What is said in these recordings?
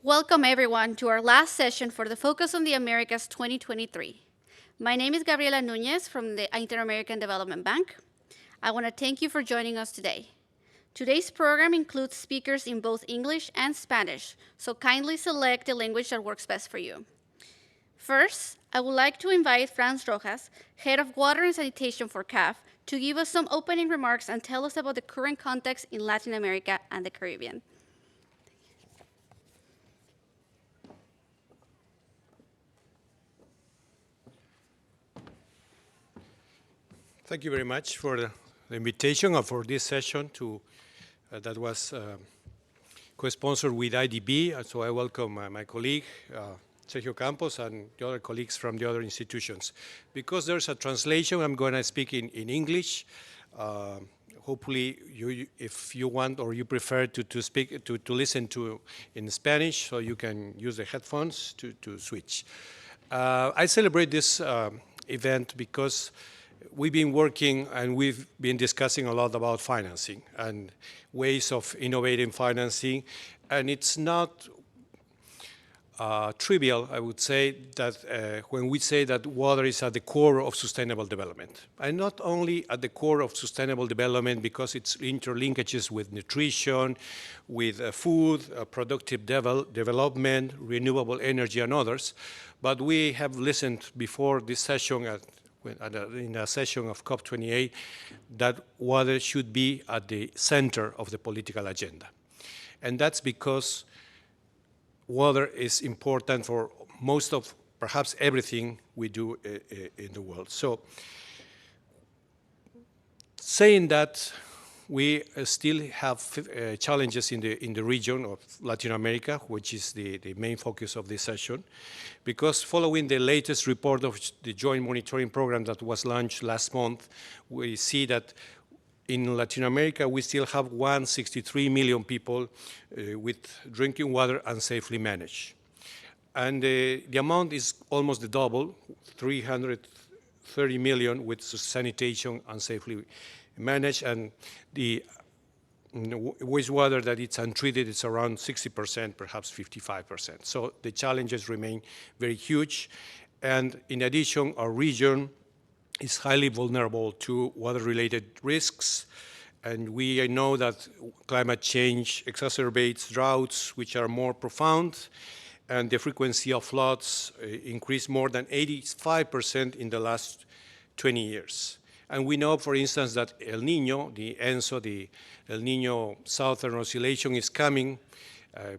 Welcome everyone to our last session for the Focus on the Americas 2023. My name is Gabriela Nunez from the Inter-American Development Bank. I want to thank you for joining us today. Today's program includes speakers in both English and Spanish, so kindly select the language that works best for you. First, I would like to invite Franz Rojas, Head of Water and Sanitation for CAF, to give us some opening remarks and tell us about the current context in Latin America and the Caribbean. Thank you very much for the invitation and for this session that was co-sponsored with IDB. And so I welcome my colleague, Sergio Campos, and the other colleagues from the other institutions. Because there's a translation, I'm going to speak in English. Hopefully, if you want or you prefer to listen to in Spanish, so you can use the headphones to switch. I celebrate this event because we've been working and we've been discussing a lot about financing and ways of innovating financing. And it's not trivial, I would say, that when we say that water is at the core of sustainable development. And not only at the core of sustainable development because it's interlinkages with nutrition, with food, productive development, renewable energy, and others. But we have listened before this session in a session of COP28 that water should be at the center of the political agenda. And that's because water is important for most of, perhaps everything we do in the world. So saying that, we still have challenges in the region of Latin America, which is the main focus of this session, because following the latest report of the Joint Monitoring Program that was launched last month, we see that in Latin America, we still have 163 million people with drinking water unsafely managed. And the amount is almost the double, 330 million with sanitation unsafely managed, and the wastewater that it's untreated is around 60%, perhaps 55%. So the challenges remain very huge. And in addition, our region is highly vulnerable to water-related risks. And we know that climate change exacerbates droughts, which are more profound, and the frequency of floods increased more than 85% in the last 20 years. And we know, for instance, that El Niño, the ENSO, the El Niño Southern Oscillation, is coming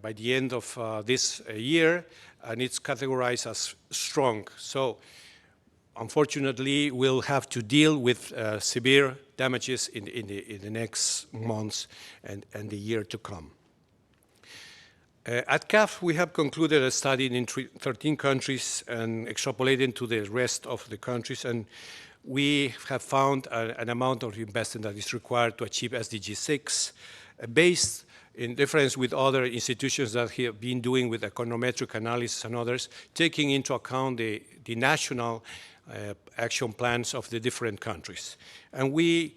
by the end of this year, and it's categorized as strong. So unfortunately, we'll have to deal with severe damages in the next months and the year to come. At CAF, we have concluded a study in 13 countries and extrapolated to the rest of the countries, and we have found an amount of investment that is required to achieve SDG 6, based in difference with other institutions that have been doing with econometric analysis and others, taking into account the national action plans of the different countries. And we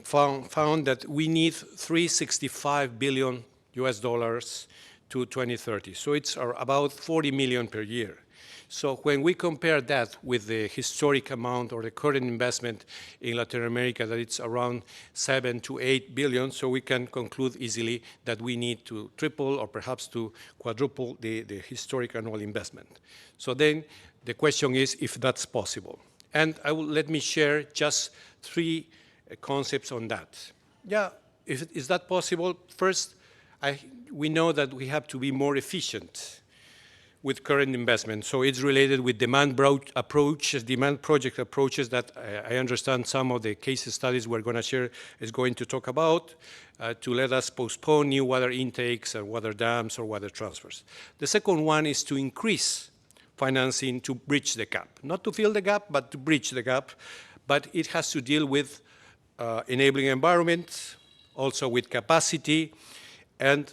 found that we need $365 billion to 2030. So it's about 40 million per year. So when we compare that with the historic amount or the current investment in Latin America, that it's around 7 to 8 billion, so we can conclude easily that we need to triple or perhaps to quadruple the historic annual investment. So then the question is if that's possible. And let me share just three concepts on that. Yeah, is that possible? First, we know that we have to be more efficient with current investment. So it's related with demand project approaches that I understand some of the case studies we're going to share is going to talk about to let us postpone new water intakes and water dams or water transfers. The second one is to increase financing to bridge the gap. Not to fill the gap, but to bridge the gap. But it has to deal with enabling environment, also with capacity, and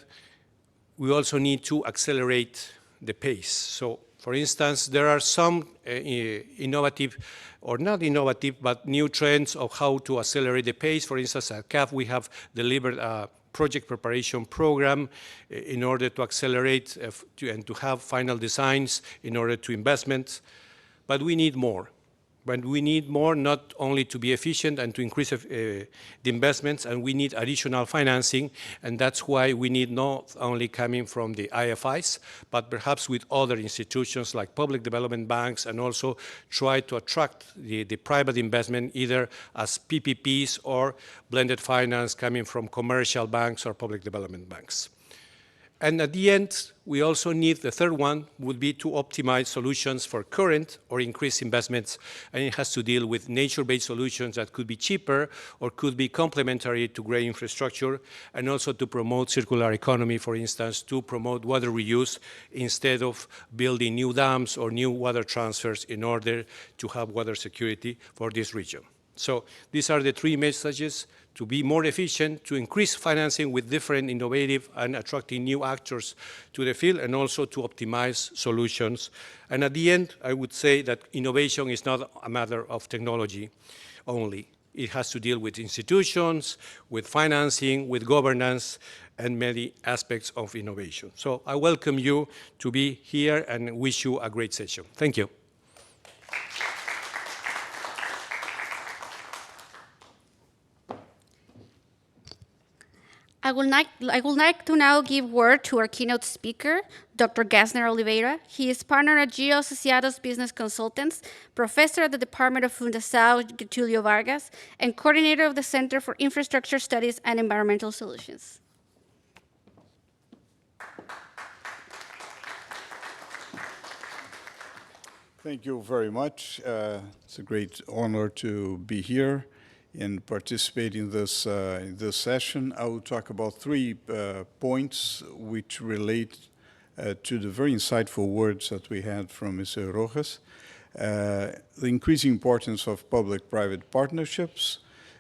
we also need to accelerate the pace. So, for instance, there are some innovative, or not innovative, but new trends of how to accelerate the pace. For instance, at CAF, we have delivered a project preparation program in order to accelerate and to have final designs in order to investments. But we need more. But we need more not only to be efficient and to increase the investments, and we need additional financing, and that's why we need not only coming from the IFIs, but perhaps with other institutions like public development banks, and also try to attract the private investment either as PPPs or blended finance coming from commercial banks or public development banks. And at the end, we also need, the third one would be to optimize solutions for current or increased investments, and it has to deal with nature-based solutions that could be cheaper or could be complementary to gray infrastructure, and also to promote circular economy, for instance, to promote water reuse instead of building new dams or new water transfers in order to have water security for this region. So these are the three messages: to be more efficient, to increase financing with different, innovative, and attracting new actors to the field, and also to optimize solutions. And at the end, I would say that innovation is not a matter of technology only. It has to deal with institutions, with financing, with governance, and many aspects of innovation. So I welcome you to be here and wish you a great session. Thank you. I would like to now give word to our keynote speaker, Dr. Gassner Oliveira. He is partner at Geo Asociados Business Consultants, professor at the Department of Fundação Getúlio Vargas, and coordinator of the Center for Infrastructure Studies and Environmental Solutions. Thank you very much. It's a great honor to be here and participate in this session. I will talk about three points which relate to the very insightful words that we had from Mr. Rojas. The increasing importance of public-private partnerships,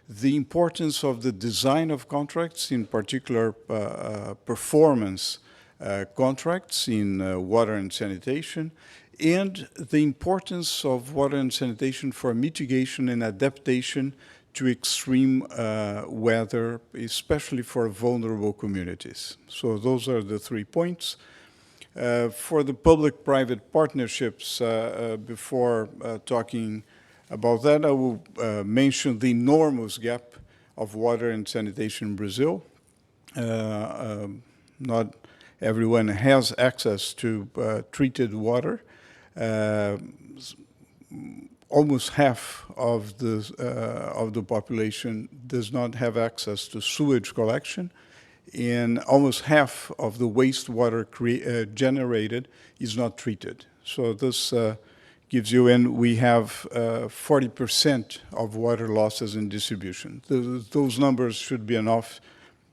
the importance of the design of contracts, in particular performance contracts in water and sanitation, and the importance of water and sanitation for mitigation and adaptation to extreme weather, especially for vulnerable communities. So those are the 3 points. For the public-private partnerships, before talking about that, I will mention the enormous gap of water and sanitation in Brazil. Not everyone has access to treated water. Almost half of the population does not have access to sewage collection, and almost half of the wastewater generated is not treated. So this gives you, and we have 40% of water losses in distribution. Those numbers should be enough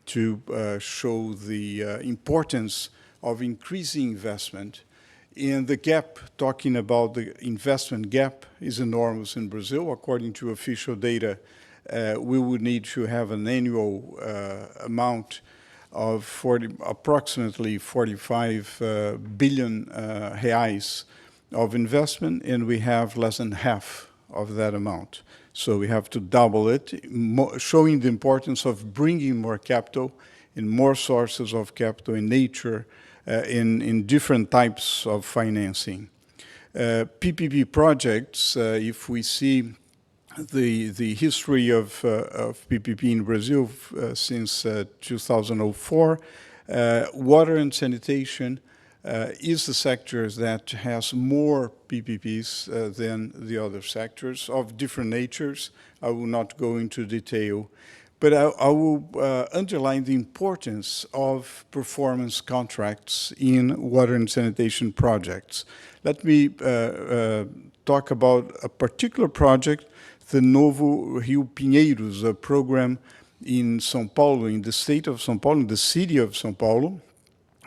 to show the importance of increasing investment. And the gap, talking about the investment gap, is enormous in Brazil. According to official data, we would need to have an annual amount of approximately 45 billion reais of investment, and we have less than half of that amount. So we have to double it, showing the importance of bringing more capital and more sources of capital in nature, in different types of financing. PPP projects, if we see the history of PPP in Brazil since 2004, water and sanitation is the sector that has more PPPs than the other sectors of different natures. I will not go into detail. But I will underline the importance of performance contracts in water and sanitation projects. Let me talk about a particular project, the Novo Rio Pinheiros, a program in São Paulo, in the state of São Paulo, in the city of São Paulo.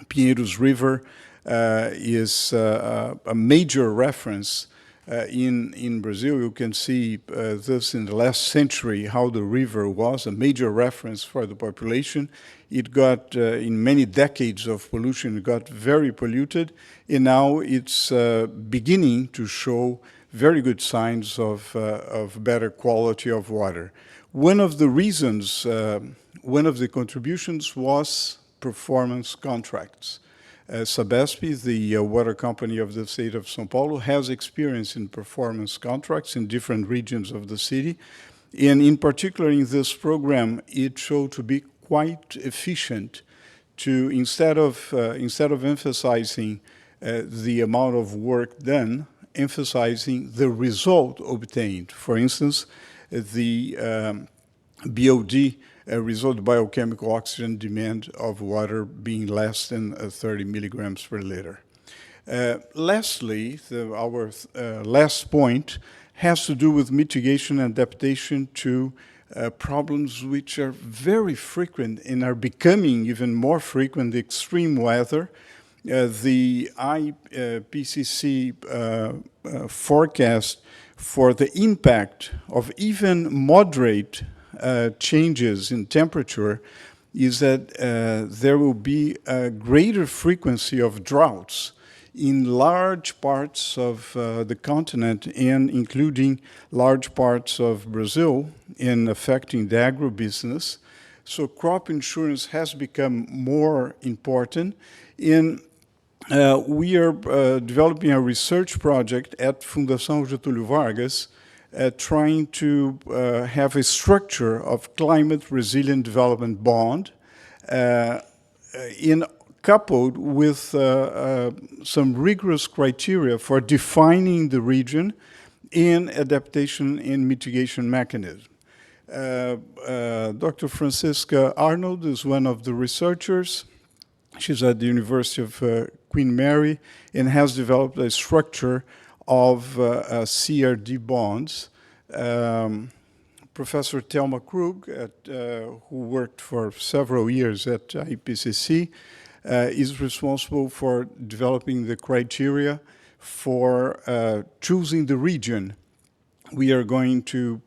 Pinheiros River is a major reference in Brazil. You can see this in the last century, how the river was a major reference for the population. It got, in many decades of pollution, it got very polluted, and now it's beginning to show very good signs of better quality of water. One of the reasons one of the contributions was performance contracts. Sabesp, the water company of the state of São Paulo, has experience in performance contracts in different regions of the city. And in particular, in this program, it showed to be quite efficient to, instead of emphasizing the amount of work done, emphasizing the result obtained. For instance, the BOD result, biochemical oxygen demand of water being less than 30 milligrams per liter. Lastly, our last point has to do with mitigation and adaptation to problems which are very frequent and are becoming even more frequent: extreme weather. The IPCC forecast for the impact of even moderate changes in temperature is that there will be a greater frequency of droughts in large parts of the continent, and including large parts of Brazil, in affecting the agribusiness. So crop insurance has become more important. We are developing a research project at Fundação Getúlio Vargas, trying to have a structure of climate resilient development bond coupled with some rigorous criteria for defining the region and adaptation and mitigation mechanism. Dr. Francisca Arnold is one of the researchers. She's at the University of Queen Mary and has developed a structure of CRD bonds. Professor Thelma Krug, who worked for several years at IPCC, is responsible for developing the criteria for choosing the region we are going to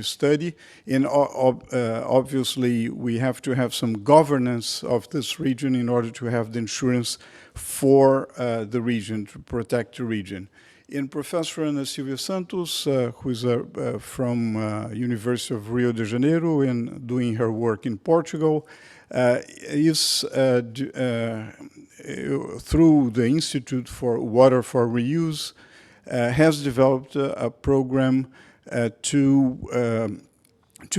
study. And obviously, we have to have some governance of this region in order to have the insurance for the region, to protect the region. And Professor Ana Silvia Santos, who is from University of Rio de Janeiro and doing her work in Portugal, is through the Institute for Water for Reuse, has developed a program to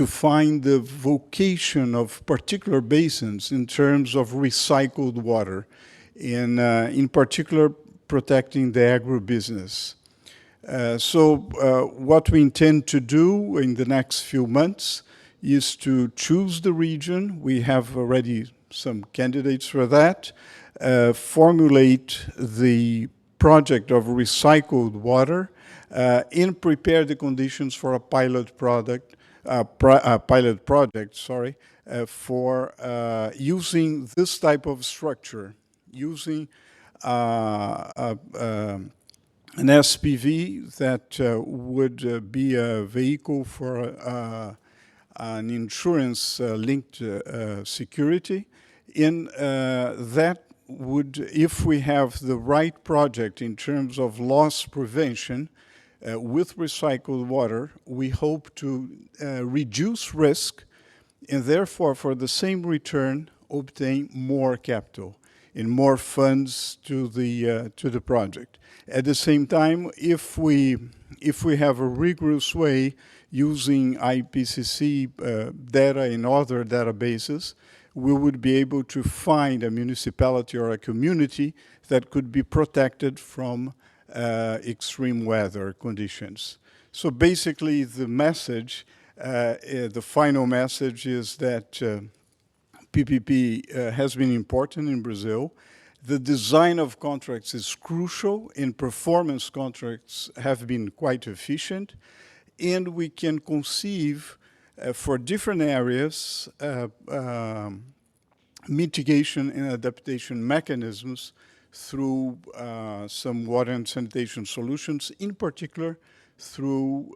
find the vocation of particular basins in terms of recycled water, in particular protecting the agribusiness. So what we intend to do in the next few months is to choose the region. We have already some candidates for that, formulate the project of recycled water, and prepare the conditions for a pilot project, for using this type of structure, using an SPV that would be a vehicle for an insurance-linked security. In that would, if we have the right project in terms of loss prevention with recycled water, we hope to reduce risk and therefore, for the same return, obtain more capital and more funds to the project. At the same time, if we have a rigorous way using IPCC data and other databases, we would be able to find a municipality or a community that could be protected from extreme weather conditions. So basically, the message, the final message is that PPP has been important in Brazil. The design of contracts is crucial, and performance contracts have been quite efficient. And we can conceive for different areas mitigation and adaptation mechanisms through some water and sanitation solutions, in particular through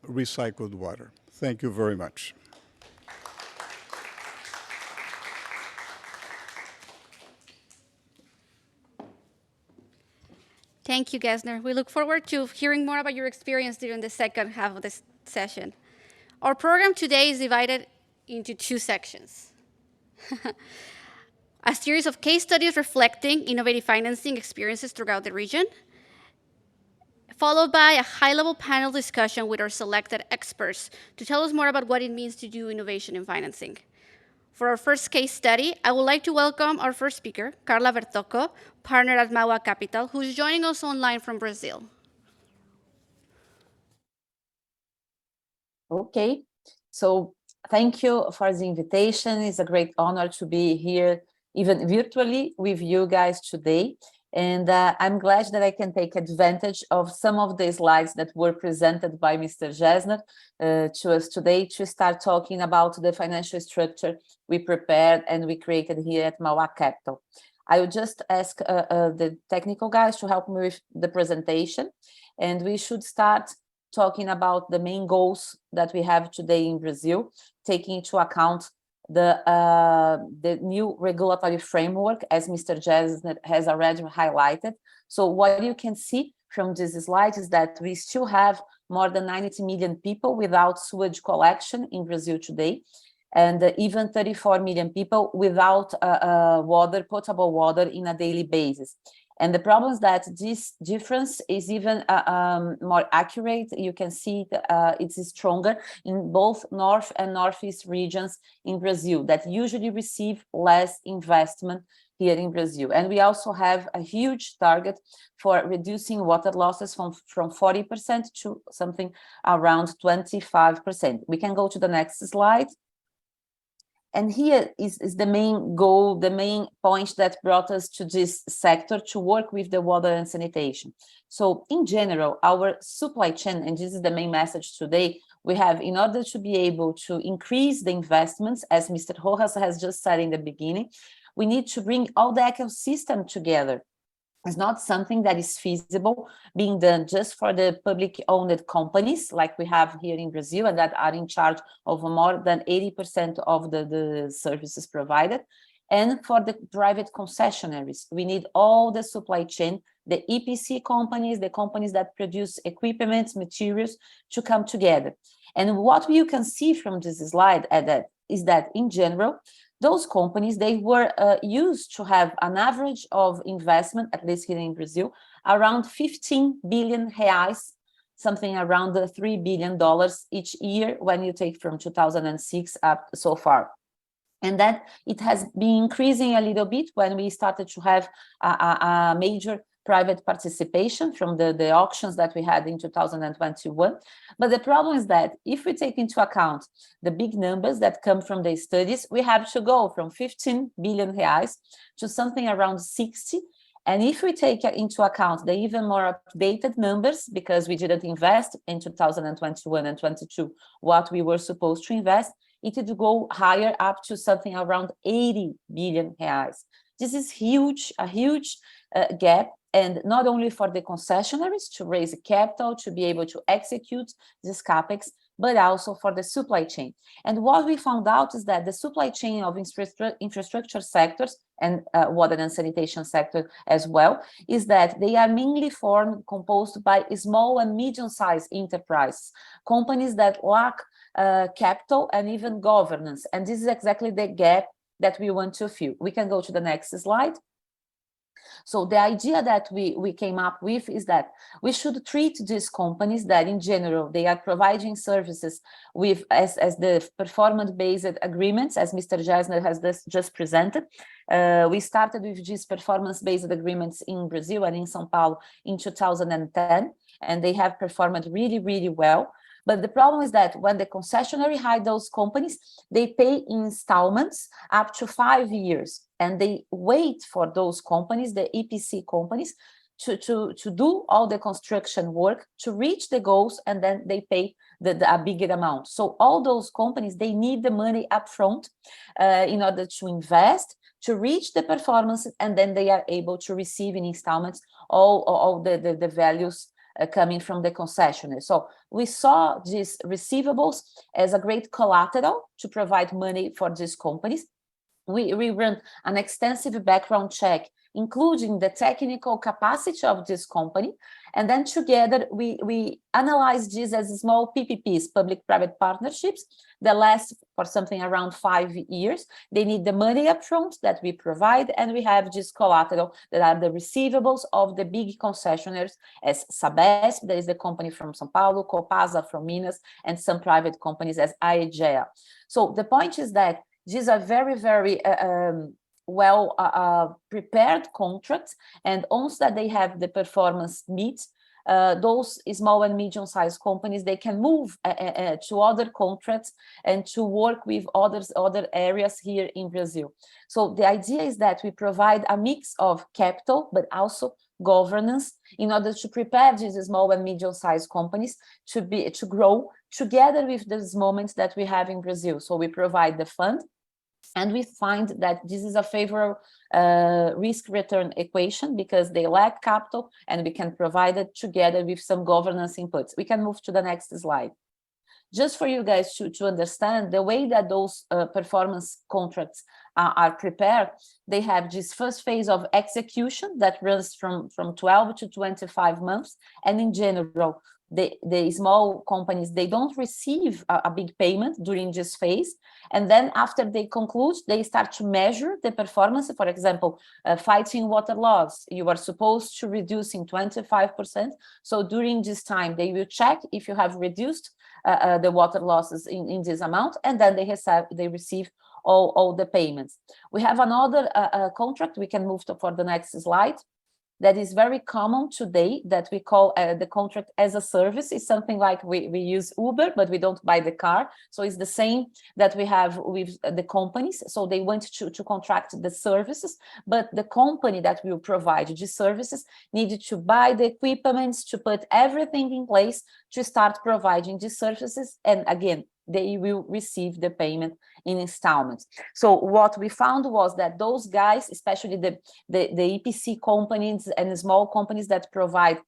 recycled water. Thank you very much. Thank you, Gesner. We look forward to hearing more about your experience during the second half of this session. Our program today is divided into two sections. A series of case studies reflecting innovative financing experiences throughout the region, followed by a high-level panel discussion with our selected experts to tell us more about what it means to do innovation in financing. For our first case study, I would like to welcome our first speaker, Carla Bertocco, partner at Mauá Capital, who's joining us online from Brazil. Okay, so thank you for the invitation. It's a great honor to be here, even virtually, with you guys today. And I'm glad that I can take advantage of some of the slides that were presented by Mr. Jesner to us today to start talking about the financial structure we prepared and we created here at Mauá Capital. I will just ask the technical guys to help me with the presentation, and we should start talking about the main goals that we have today in Brazil, taking into account the new regulatory framework, as Mr. Jesner has already highlighted. So what you can see from this slide is that we still have more than 90 million people without sewage collection in Brazil today, and even 34 million people without potable water in a daily basis. And the problem is that this difference is even more accurate. You can see it's stronger in both North and Northeast regions in Brazil that usually receive less investment here in Brazil. And we also have a huge target for reducing water losses from 40% to something around 25%. We can go to the next slide. And here is the main goal, the main point that brought us to this sector to work with the water and sanitation. So in general, our supply chain, and this is the main message today, we have, in order to be able to increase the investments, as Mr. Rojas has just said in the beginning, we need to bring all the ecosystem together. It's not something that is feasible being done just for the public-owned companies like we have here in Brazil and that are in charge of more than 80% of the services provided. And for the private concessionaries, we need all the supply chain, the EPC companies, the companies that produce equipment, materials to come together. And what you can see from this slide is that in general, those companies, they were used to have an average of investment, at least here in Brazil, around 15 billion reais, something around $3 billion each year when you take from 2006 up so far. And that it has been increasing a little bit when we started to have a major private participation from the auctions that we had in 2021. But the problem is that if we take into account the big numbers that come from the studies, we have to go from 15 billion reais to something around 60. And if we take into account the even more updated numbers, because we didn't invest in 2021 and 22 what we were supposed to invest, it would go higher up to something around 80 billion reais. This is huge, a huge gap. And not only for the concessionaries to raise capital, to be able to execute this CAPEX, but also for the supply chain. And what we found out is that the supply chain of infrastructure sectors and water and sanitation sector as well, is that they are mainly composed by small and medium-sized enterprises, companies that lack capital and even governance. And this is exactly the gap that we want to fill. We can go to the next slide. So the idea that we came up with is that we should treat these companies that in general, they are providing services with as the performance-based agreements, as Mr. Jesner has just presented. We started with these performance-based agreements in Brazil and in São Paulo in 2010, and they have performed really, really well. But the problem is that when the concessionary hire those companies, they pay in installments up to 5 years, and they wait for those companies, the EPC companies, to do all the construction work to reach the goals, and then they pay a bigger amount. So all those companies, they need the money upfront in order to invest, to reach the performance, and then they are able to receive in installments all the values coming from the concessionaire. So we saw these receivables as a great collateral to provide money for these companies. we run an extensive background check, including the technical capacity of this company. And then together, we analyze this as small PPPs, public-private partnerships, that last for something around 5 years. They need the money upfront that we provide, and we have this collateral that are the receivables of the big concessionaires as Sabesp, that is the company from São Paulo, Copasa from Minas, and some private companies as Aegea. So the point is that these are very, very well prepared contracts, and once that they have the performance meets, those small and medium-sized companies, they can move to other contracts and to work with other areas here in Brazil. So the idea is that we provide a mix of capital, but also governance in order to prepare these small and medium-sized companies to grow together with these moments that we have in Brazil. So we provide the fund, and we find that this is a favorable risk-return equation because they lack capital, and we can provide it together with some governance inputs. We can move to the next slide. Just for you guys to understand the way that those performance contracts are prepared, they have this first phase of execution that runs from 12 to 25 months. And in general, the small companies, they don't receive a big payment during this phase. And then after they conclude, they start to measure the performance. For example, fighting water loss, you are supposed to reduce in 25%. So during this time, they will check if you have reduced the water losses in this amount, and then they receive all the payments. We have another contract, we can move for the next slide, that is very common today, that we call the contract as a service. It's something like we use Uber, but we don't buy the car. So it's the same that we have with the companies. So they want to contract the services, but the company that will provide these services needed to buy the equipments, to put everything in place to start providing these services. And again, they will receive the payment in installments. So what we found was that those guys, especially the EPC companies and small companies that provide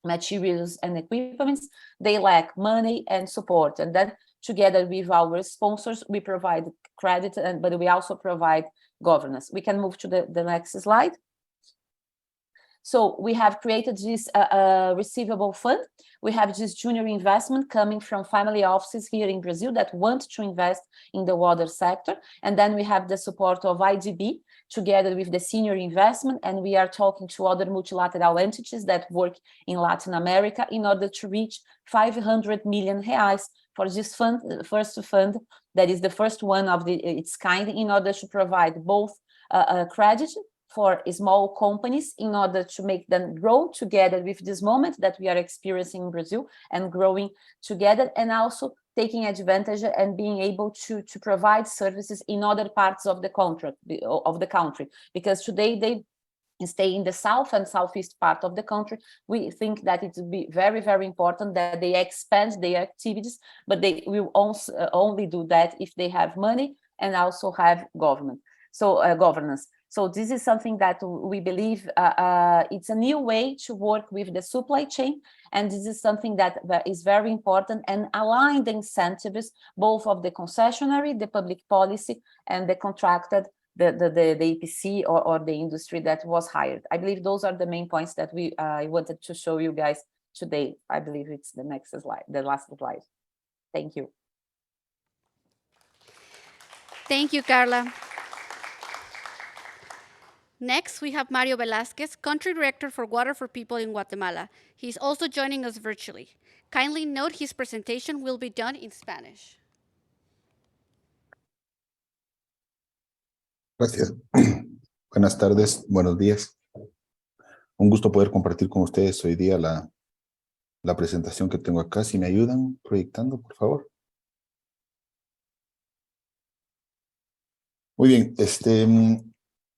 materials and equipments, they lack money and support. And then together with our sponsors, we provide credit, but we also provide governance. We can move to the next slide. So we have created this receivable fund. We have this junior investment coming from family offices here in Brazil that want to invest in the water sector. And then we have the support of IDB together with the senior investment. And we are talking to other multilateral entities that work in Latin America in order to reach 500 million reais for this fund, first fund, that is the first one of its kind, in order to provide both credit for small companies in order to make them grow together with this moment that we are experiencing in Brazil and growing together, and also taking advantage and being able to provide services in other parts of the country, because today they stay in the south and southeast part of the country. We think that it would be very, very important that they expand their activities, but they will also only do that if they have money and also have governance. So this is something that we believe it's a new way to work with the supply chain, and this is something that is very important, and align the incentives both of the concessionary, the public policy, and the contracted, the EPC or the industry that was hired. I believe those are the main points that I wanted to show you guys today. I believe it's the next slide, the last slide. Thank you. Thank you, Carla. Next, we have Mario Velasquez, Country Director for Water for People in Guatemala. He's also joining us virtually. Kindly note his presentation will be done in Spanish. Gracias. Buenas tardes, buenos días. Un gusto poder compartir con ustedes hoy día la presentación que tengo acá. Si me ayudan proyectando, por favor. Muy bien,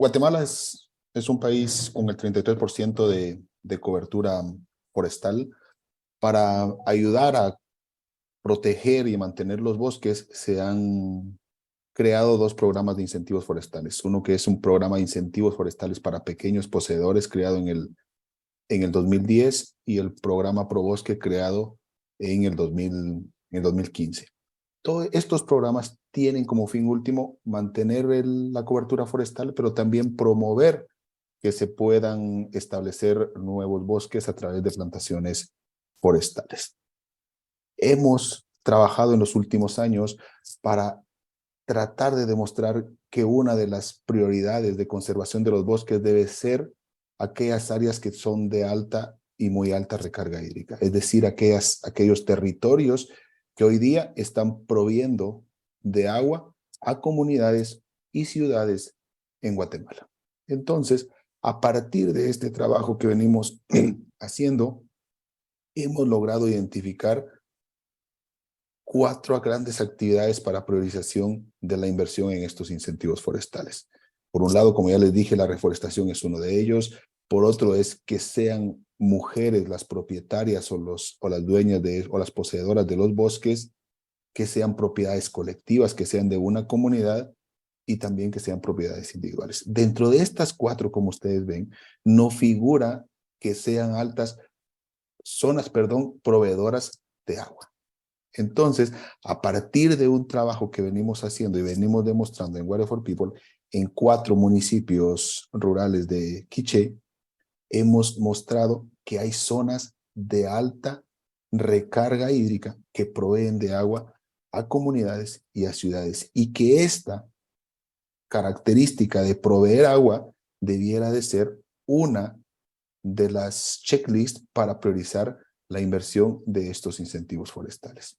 Guatemala es un país con el 33% de cobertura forestal. Para ayudar a proteger y mantener los bosques, se han creado dos programas de incentivos forestales. Uno que es un programa de incentivos forestales para pequeños poseedores creado en el 2010 y el programa ProBosque creado en el 2015. Todos estos programas tienen como fin último mantener la cobertura forestal, pero también promover que se puedan establecer nuevos bosques a través de plantaciones forestales. Hemos trabajado en los últimos años para tratar de demostrar que una de las prioridades de conservación de los bosques debe ser aquellas áreas que son de alta y muy alta recarga hídrica, es decir, aquellos territorios que hoy día están proviendo de agua a comunidades y ciudades en Guatemala. Entonces, a partir de este trabajo que venimos haciendo, hemos logrado identificar 4 grandes actividades para priorización de la inversión en estos incentivos forestales. Por un lado, como ya les dije, la reforestación es uno de ellos. Por otro, es que sean mujeres las propietarias o las dueñas o las poseedoras de los bosques, que sean propiedades colectivas, que sean de una comunidad y también que sean propiedades individuales. Dentro de estas 4, como ustedes ven, no figura que sean zonas, proveedoras de agua. Entonces, a partir de un trabajo que venimos haciendo y venimos demostrando en Water for People, en 4 municipios rurales de Quiché, hemos mostrado que hay zonas de alta recarga hídrica que proveen de agua a comunidades y a ciudades, y que esta característica de proveer agua debiera de ser una de las checklists para priorizar la inversión de estos incentivos forestales.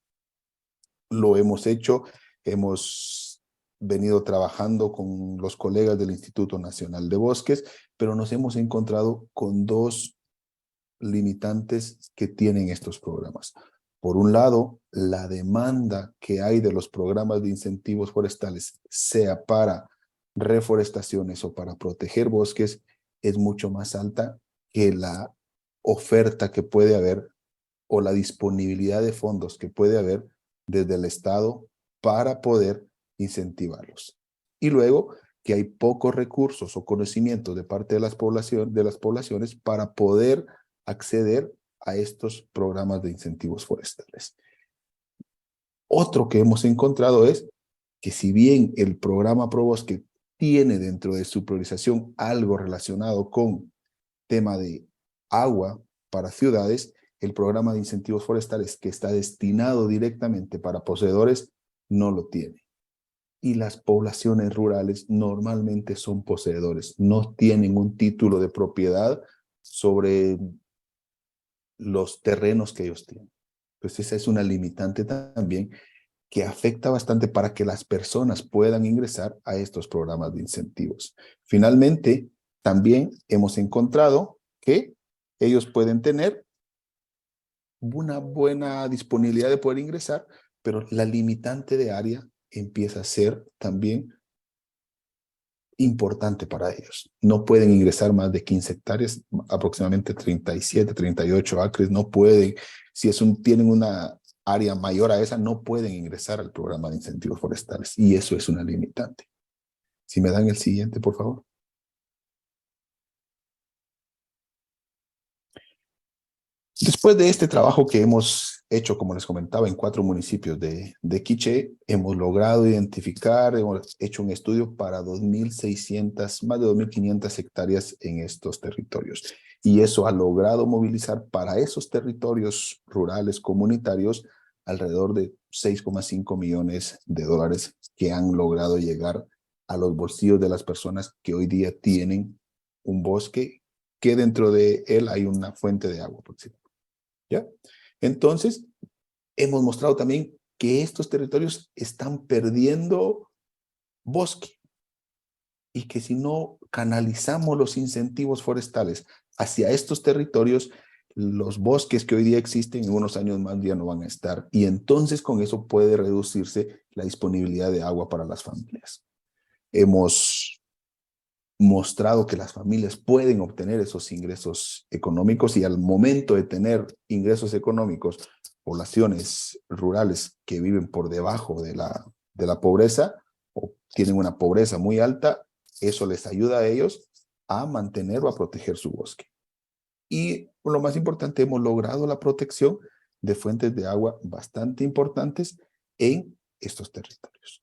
Lo hemos hecho, hemos venido trabajando con los colegas del Instituto Nacional de Bosques, pero nos hemos encontrado con 2 limitantes que tienen estos programas. Por un lado, la demanda que hay de los programas de incentivos forestales, sea para reforestaciones o para proteger bosques, es mucho más alta que la oferta que puede haber o la disponibilidad de fondos que puede haber desde el Estado para poder incentivarlos. Y luego, que hay pocos recursos o conocimientos de parte de las poblaciones para poder acceder a estos programas de incentivos forestales. Otro que hemos encontrado es que si bien el programa ProBosque tiene dentro de su priorización algo relacionado con tema de agua para ciudades, el programa de incentivos forestales que está destinado directamente para poseedores no lo tiene. Y las poblaciones rurales normalmente son poseedores, no tienen un título de propiedad sobre los terrenos que ellos tienen. Pues esa es una limitante también que afecta bastante para que las personas puedan ingresar a estos programas de incentivos. Finalmente, también hemos encontrado que ellos pueden tener una buena disponibilidad de poder ingresar, pero la limitante de área empieza a ser también importante para ellos. No pueden ingresar más de 15 hectáreas, aproximadamente 37, 38 acres, no pueden. Si tienen una área mayor a esa, no pueden ingresar al programa de incentivos forestales, y eso es una limitante. Si me dan el siguiente, por favor. Después de este trabajo que hemos hecho, como les comentaba, en 4 municipios de Quiché, hemos logrado identificar, hemos hecho un estudio para 2.600, más de 2.500 hectáreas en estos territorios. Y eso ha logrado movilizar para esos territorios rurales comunitarios alrededor de 6,5 millones de dólares que han logrado llegar a los bolsillos de las personas que hoy día tienen un bosque que dentro de él hay una fuente de agua, por ejemplo. ¿Ya? Entonces, hemos mostrado también que estos territorios están perdiendo bosque y que si no canalizamos los incentivos forestales hacia estos territorios, los bosques que hoy día existen en unos años más ya no van a estar, y entonces con eso puede reducirse la disponibilidad de agua para las familias. Hemos mostrado que las familias pueden obtener esos ingresos económicos, y al momento de tener ingresos económicos, poblaciones rurales que viven por debajo de la pobreza o tienen una pobreza muy alta, eso les ayuda a ellos a mantener o a proteger su bosque. Y lo más importante, hemos logrado la protección de fuentes de agua bastante importantes en estos territorios.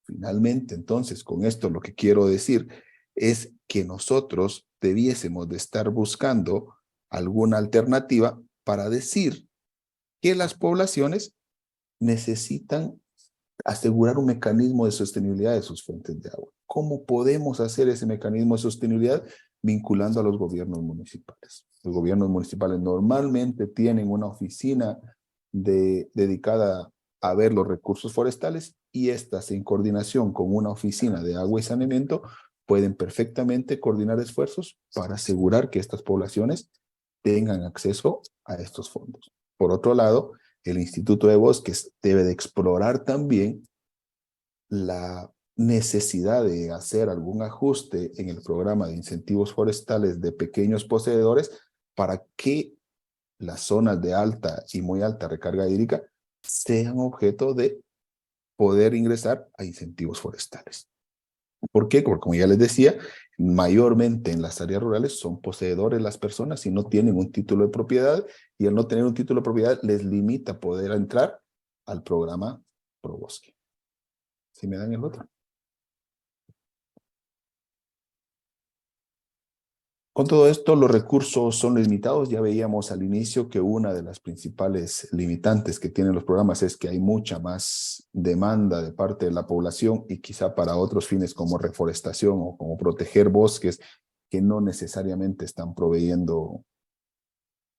Finalmente, entonces, con esto lo que quiero decir es que nosotros debiésemos de estar buscando alguna alternativa para decir que las poblaciones necesitan asegurar un mecanismo de sostenibilidad de sus fuentes de agua. ¿Cómo podemos hacer ese mecanismo de sostenibilidad? Vinculando a los gobiernos municipales. Los gobiernos municipales normalmente tienen una oficina dedicada a ver los recursos forestales y estas en coordinación con una oficina de agua y saneamiento pueden perfectamente coordinar esfuerzos para asegurar que estas poblaciones tengan acceso a estos fondos. Por otro lado, el Instituto de Bosques debe de explorar también la necesidad de hacer algún ajuste en el programa de incentivos forestales de pequeños poseedores para que las zonas de alta y muy alta recarga hídrica sean objeto de poder ingresar a incentivos forestales. ¿Por qué? Porque como ya les decía, mayormente en las áreas rurales son poseedores las personas y no tienen un título de propiedad, y al no tener un título de propiedad les limita poder entrar al programa ProBosque. ¿Sí me dan el otro? Con todo esto, los recursos son limitados. Ya veíamos al inicio que una de las principales limitantes que tienen los programas es que hay mucha más demanda de parte de la población y quizá para otros fines como reforestación o como proteger bosques que no necesariamente están proveyendo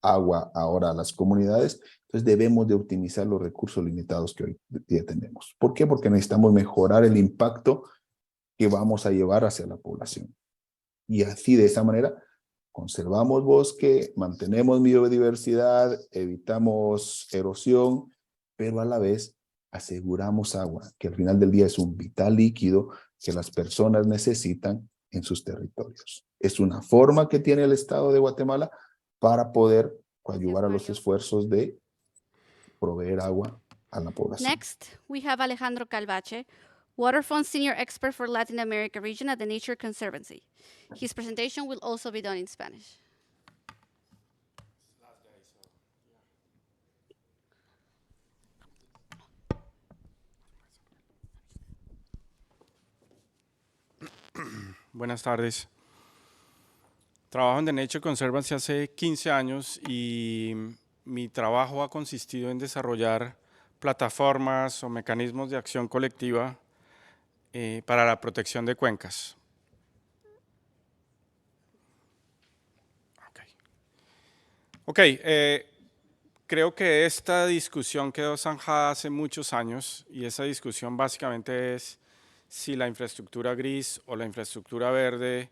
agua ahora a las comunidades. Entonces debemos de optimizar los recursos limitados que hoy día tenemos. ¿Por qué? Porque necesitamos mejorar el impacto que vamos a llevar hacia la población. Y así, de esa manera, conservamos bosque, mantenemos biodiversidad, evitamos erosión, pero a la vez aseguramos agua, que al final del día es un vital líquido que las personas necesitan en sus territorios. Es una forma que tiene el Estado de Guatemala para poder coadyuvar a los Mario. esfuerzos de proveer agua a la población. Next, we have Alejandro Calvache, Water Fund Senior Expert for Latin America region at the Nature Conservancy. His presentation will also be done in Spanish. Buenas tardes. Trabajo en The Nature Conservancy hace 15 años y mi trabajo ha consistido en desarrollar plataformas o mecanismos de acción colectiva para la protección de cuencas. Creo que esta discusión quedó zanjada hace muchos años y esa discusión básicamente es si la infraestructura gris o la infraestructura verde,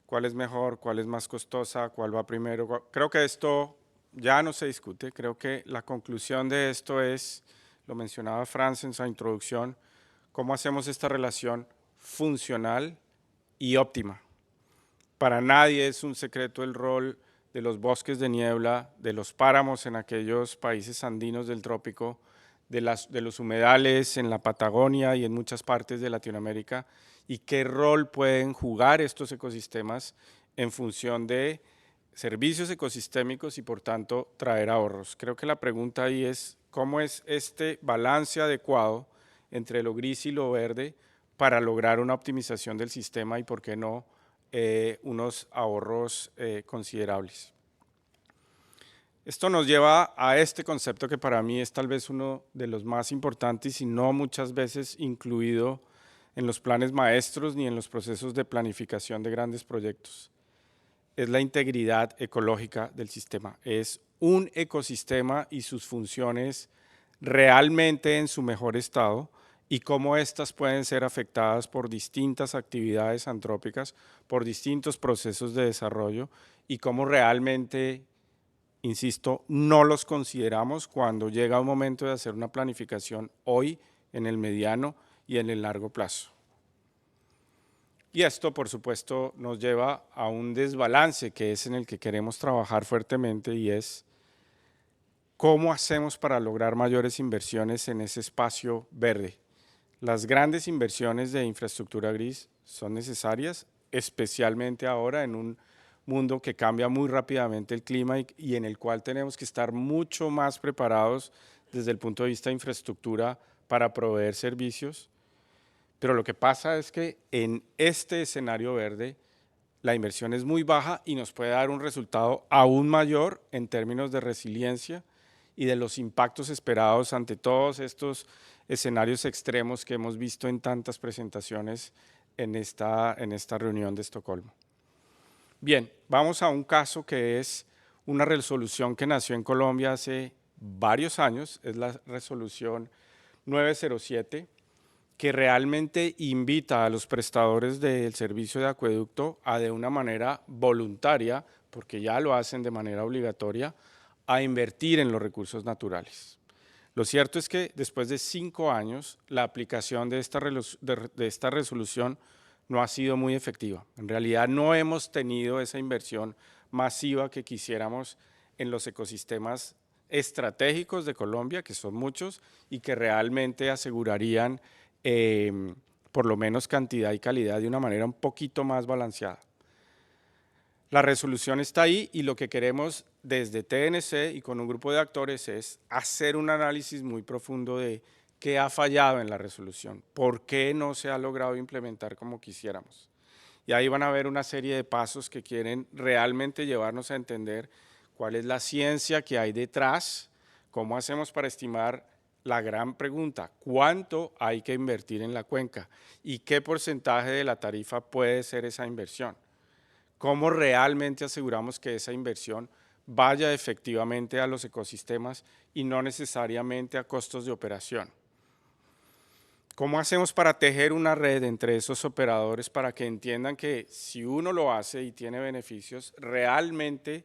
cuál es mejor, cuál es más costosa, cuál va primero. Creo que esto ya no se discute. Creo que la conclusión de esto es, lo mencionaba Franz en su introducción, cómo hacemos esta relación funcional y óptima. Para nadie es un secreto el rol de los bosques de niebla, de los páramos en aquellos países andinos del trópico, de los humedales en la Patagonia y en muchas partes de Latinoamérica, y qué rol pueden jugar estos ecosistemas en función de servicios ecosistémicos y por tanto traer ahorros. Creo que la pregunta ahí es cómo es este balance adecuado entre lo gris y lo verde para lograr una optimización del sistema y por qué no unos ahorros considerables. Esto nos lleva a este concepto que para mí es tal vez uno de los más importantes y no muchas veces incluido en los planes maestros ni en los procesos de planificación de grandes proyectos. Es la integridad ecológica del sistema. Es un ecosistema y sus funciones realmente en su mejor estado y cómo éstas pueden ser afectadas por distintas actividades antrópicas, por distintos procesos de desarrollo y cómo realmente, insisto, no los consideramos cuando llega un momento de hacer una planificación hoy, en el mediano y en el largo plazo. Y esto, por supuesto, nos lleva a un desbalance que es en el que queremos trabajar fuertemente y es cómo hacemos para lograr mayores inversiones en ese espacio verde. Las grandes inversiones de infraestructura gris son necesarias, especialmente ahora en un mundo que cambia muy rápidamente el clima y en el cual tenemos que estar mucho más preparados desde el punto de vista de infraestructura para proveer servicios. Pero lo que pasa es que en este escenario verde la inversión es muy baja y nos puede dar un resultado aún mayor en términos de resiliencia y de los impactos esperados ante todos estos escenarios extremos que hemos visto en tantas presentaciones en esta reunión de Estocolmo. Bien, vamos a un caso que es una resolución que nació en Colombia hace varios años, es la resolución 907, que realmente invita a los prestadores del servicio de acueducto a de una manera voluntaria, porque ya lo hacen de manera obligatoria, a invertir en los recursos naturales. Lo cierto es que después de 5 años, la aplicación de esta resolución no ha sido muy efectiva. En realidad no hemos tenido esa inversión masiva que quisiéramos en los ecosistemas estratégicos de Colombia, que son muchos, y que realmente asegurarían por lo menos cantidad y calidad de una manera un poquito más balanceada. La resolución está ahí y lo que queremos desde TNC y con un grupo de actores es hacer un análisis muy profundo de qué ha fallado en la resolución, por qué no se ha logrado implementar como quisiéramos. Y ahí van a ver una serie de pasos que quieren realmente llevarnos a entender cuál es la ciencia que hay detrás, cómo hacemos para estimar la gran pregunta, ¿cuánto hay que invertir en la cuenca? ¿Y qué porcentaje de la tarifa puede ser esa inversión? ¿Cómo realmente aseguramos que esa inversión vaya efectivamente a los ecosistemas y no necesariamente a costos de operación? ¿Cómo hacemos para tejer una red entre esos operadores para que entiendan que si uno lo hace y tiene beneficios, realmente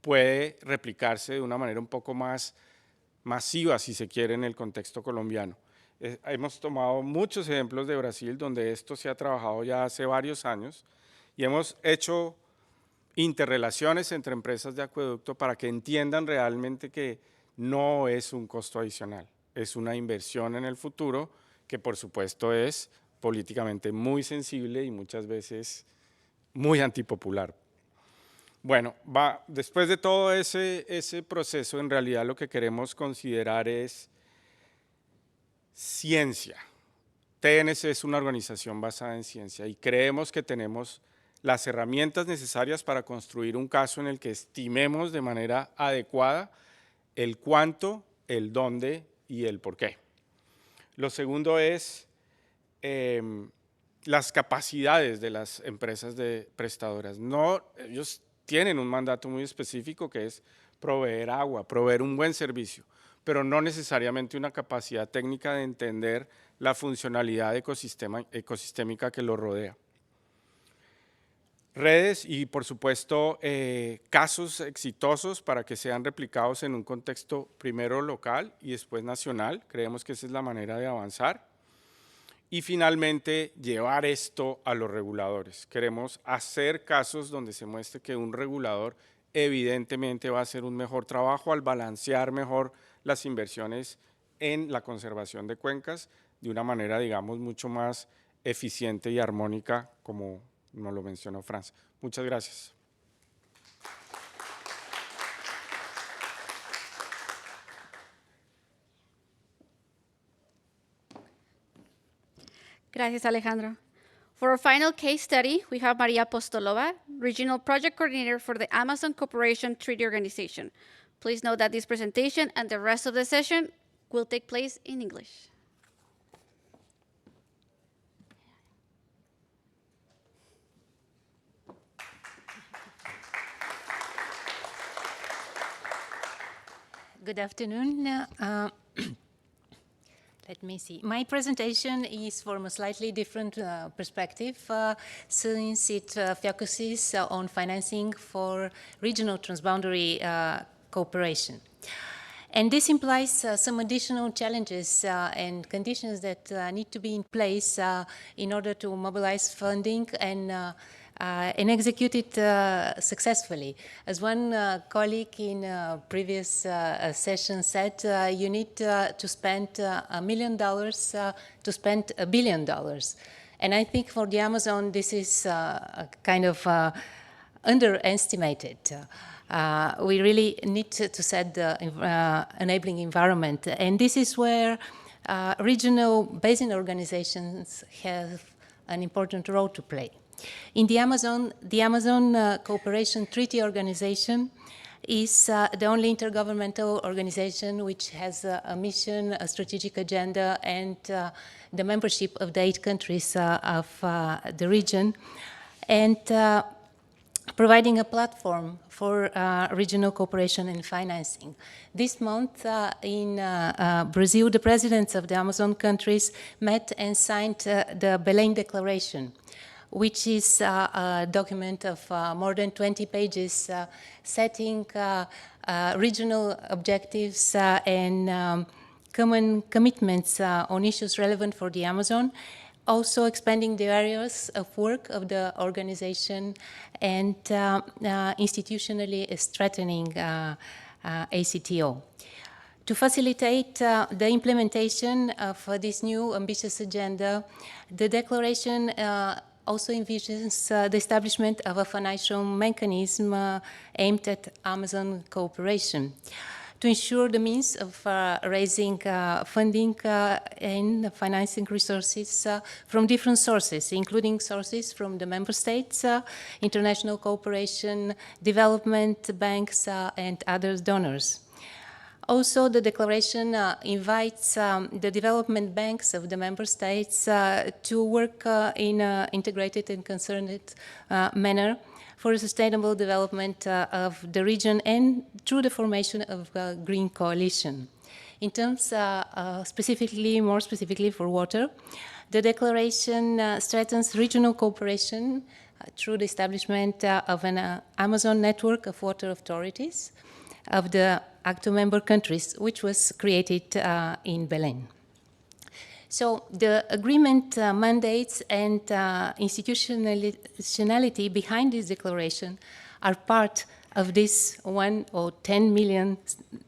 puede replicarse de una manera un poco más masiva, si se quiere, en el contexto colombiano? Hemos tomado muchos ejemplos de Brasil donde esto se ha trabajado ya hace varios años y hemos hecho interrelaciones entre empresas de acueducto para que entiendan realmente que no es un costo adicional, es una inversión en el futuro que por supuesto es políticamente muy sensible y muchas veces muy antipopular. Bueno, después de todo ese proceso, en realidad lo que queremos considerar es ciencia. TNC es una organización basada en ciencia y creemos que tenemos las herramientas necesarias para construir un caso en el que estimemos de manera adecuada el cuánto, el dónde y el por qué. Lo segundo es las capacidades de las empresas prestadoras. Ellos tienen un mandato muy específico que es proveer agua, proveer un buen servicio, pero no necesariamente una capacidad técnica de entender la funcionalidad ecosistémica que lo rodea. Redes y, por supuesto, casos exitosos para que sean replicados en un contexto primero local y después nacional. Creemos que esa es la manera de avanzar. Y finalmente, llevar esto a los reguladores. Queremos hacer casos donde se muestre que un regulador evidentemente va a hacer un mejor trabajo al balancear mejor las inversiones en la conservación de cuencas de una manera, digamos, mucho más eficiente y armónica, como nos lo mencionó Franz. Muchas gracias. Gracias, Alejandro. For our final case study, we have Maria Apostolova, Regional Project Coordinator for the Amazon Cooperation Treaty Organization. Please note that this presentation and the rest of the session will take place in English. Good afternoon. Let me see. My presentation is from a slightly different perspective since it focuses on financing for regional transboundary cooperation. And this implies some additional challenges and conditions that need to be in place in order to mobilize funding and execute it successfully. As one colleague in a previous session said, you need to spend $1 million to spend $1 billion. And I think for the Amazon, this is kind of underestimated. We really need to set the enabling environment. And this is where regional basin organizations have an important role to play. In the Amazon Cooperation Treaty Organization is the only intergovernmental organization which has a mission, a strategic agenda, and the membership of the 8 countries of the region, and providing a platform for regional cooperation and financing. This month in Brazil, the presidents of the Amazon countries met and signed the Belém Declaration, which is a document of more than 20 pages setting regional objectives and common commitments on issues relevant for the Amazon, also expanding the areas of work of the organization and institutionally strengthening ACTO. To facilitate the implementation of this new ambitious agenda, the declaration also envisions the establishment of a financial mechanism aimed at Amazon cooperation to ensure the means of raising funding and financing resources from different sources, including sources from the member states, international cooperation, development banks, and other donors. Also, the declaration invites the development banks of the member states to work in an integrated and concerned manner for a sustainable development of the region and through the formation of a green coalition. In terms more specifically for water, the declaration strengthens regional cooperation through the establishment of an Amazon network of water authorities of the ACTO member countries, which was created in Belém. So the agreement mandates and institutionality behind this declaration are part of this 1 or 10 million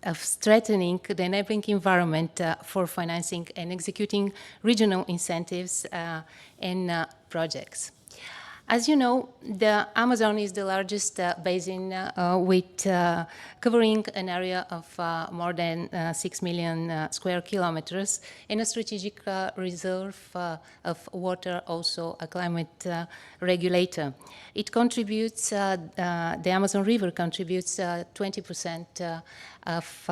of strengthening the enabling environment for financing and executing regional incentives and projects. As you know, the Amazon is the largest basin with covering an area of more than 6 million square kilometers and a strategic reserve of water, also a climate regulator. It contributes, the Amazon River contributes 20% of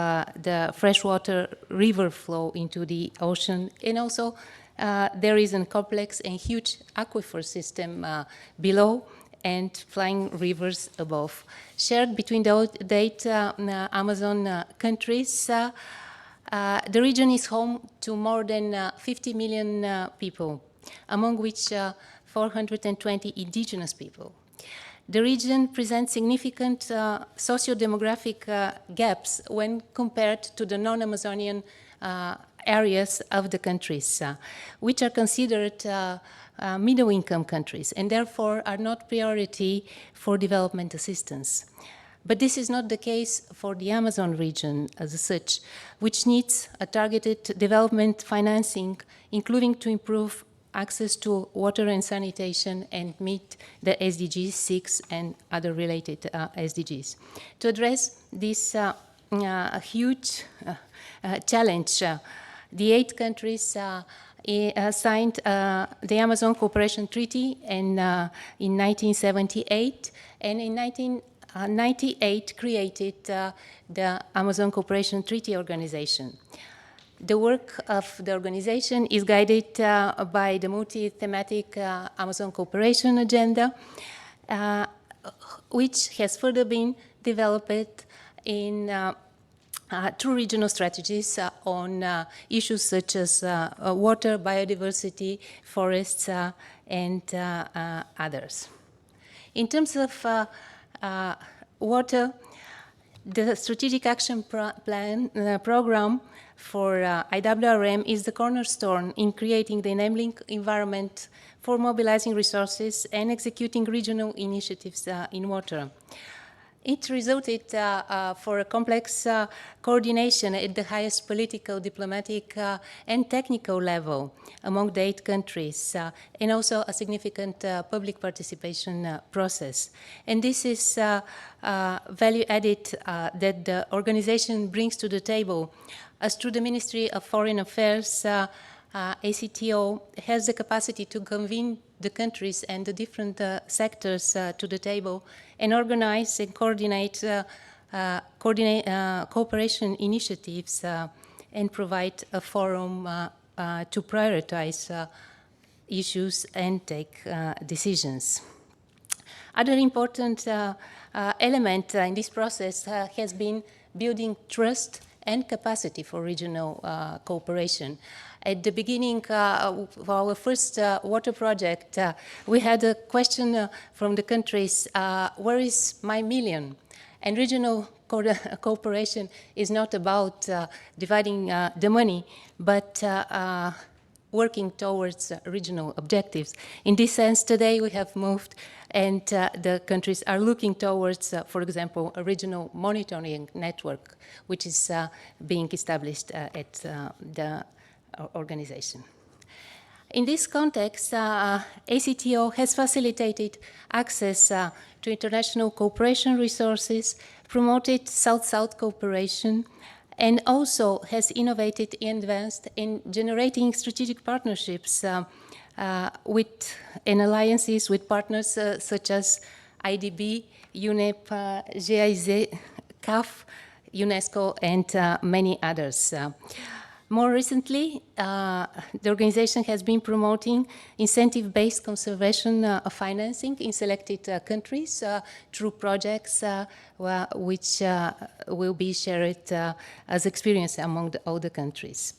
the freshwater river flow into the ocean, and also there is a complex and huge aquifer system below and flying rivers above. Shared between the 8 Amazon countries, the region is home to more than 50 million people, among which 420 indigenous people. The region presents significant socio-demographic gaps when compared to the non-Amazonian areas of the countries, which are considered middle-income countries and therefore are not priority for development assistance. But this is not the case for the Amazon region as such, which needs a targeted development financing, including to improve access to water and sanitation and meet the SDGs 6 and other related SDGs. To address this huge challenge, the 8 countries signed the Amazon Cooperation Treaty in 1978, and in 1998 created the Amazon Cooperation Treaty Organization. The work of the organization is guided by the multi-thematic Amazon Cooperation Agenda, which has further been developed in through regional strategies on issues such as water, biodiversity, forests, and others. In terms of water, the Strategic Action Program for IWRM is the cornerstone in creating the enabling environment for mobilizing resources and executing regional initiatives in water. It resulted for a complex coordination at the highest political, diplomatic, and technical level among the 8 countries, and also a significant public participation process. And this is value added that the organization brings to the table, as through the Ministry of Foreign Affairs, ACTO has the capacity to convene the countries and the different sectors to the table and organize and coordinate cooperation initiatives and provide a forum to prioritize issues and take decisions. Other important element in this process has been building trust and capacity for regional cooperation. At the beginning of our first water project, we had a question from the countries, where is my million? And regional cooperation is not about dividing the money, but working towards regional objectives. In this sense, today we have moved and the countries are looking towards, for example, a regional monitoring network, which is being established at the organization. In this context, ACTO has facilitated access to international cooperation resources, promoted South-South cooperation, and also has innovated and advanced in generating strategic partnerships with and alliances with partners such as IDB, UNEP, GIZ, CAF, UNESCO, and many others. More recently, the organization has been promoting incentive-based conservation financing in selected countries through projects which will be shared as experience among all the countries.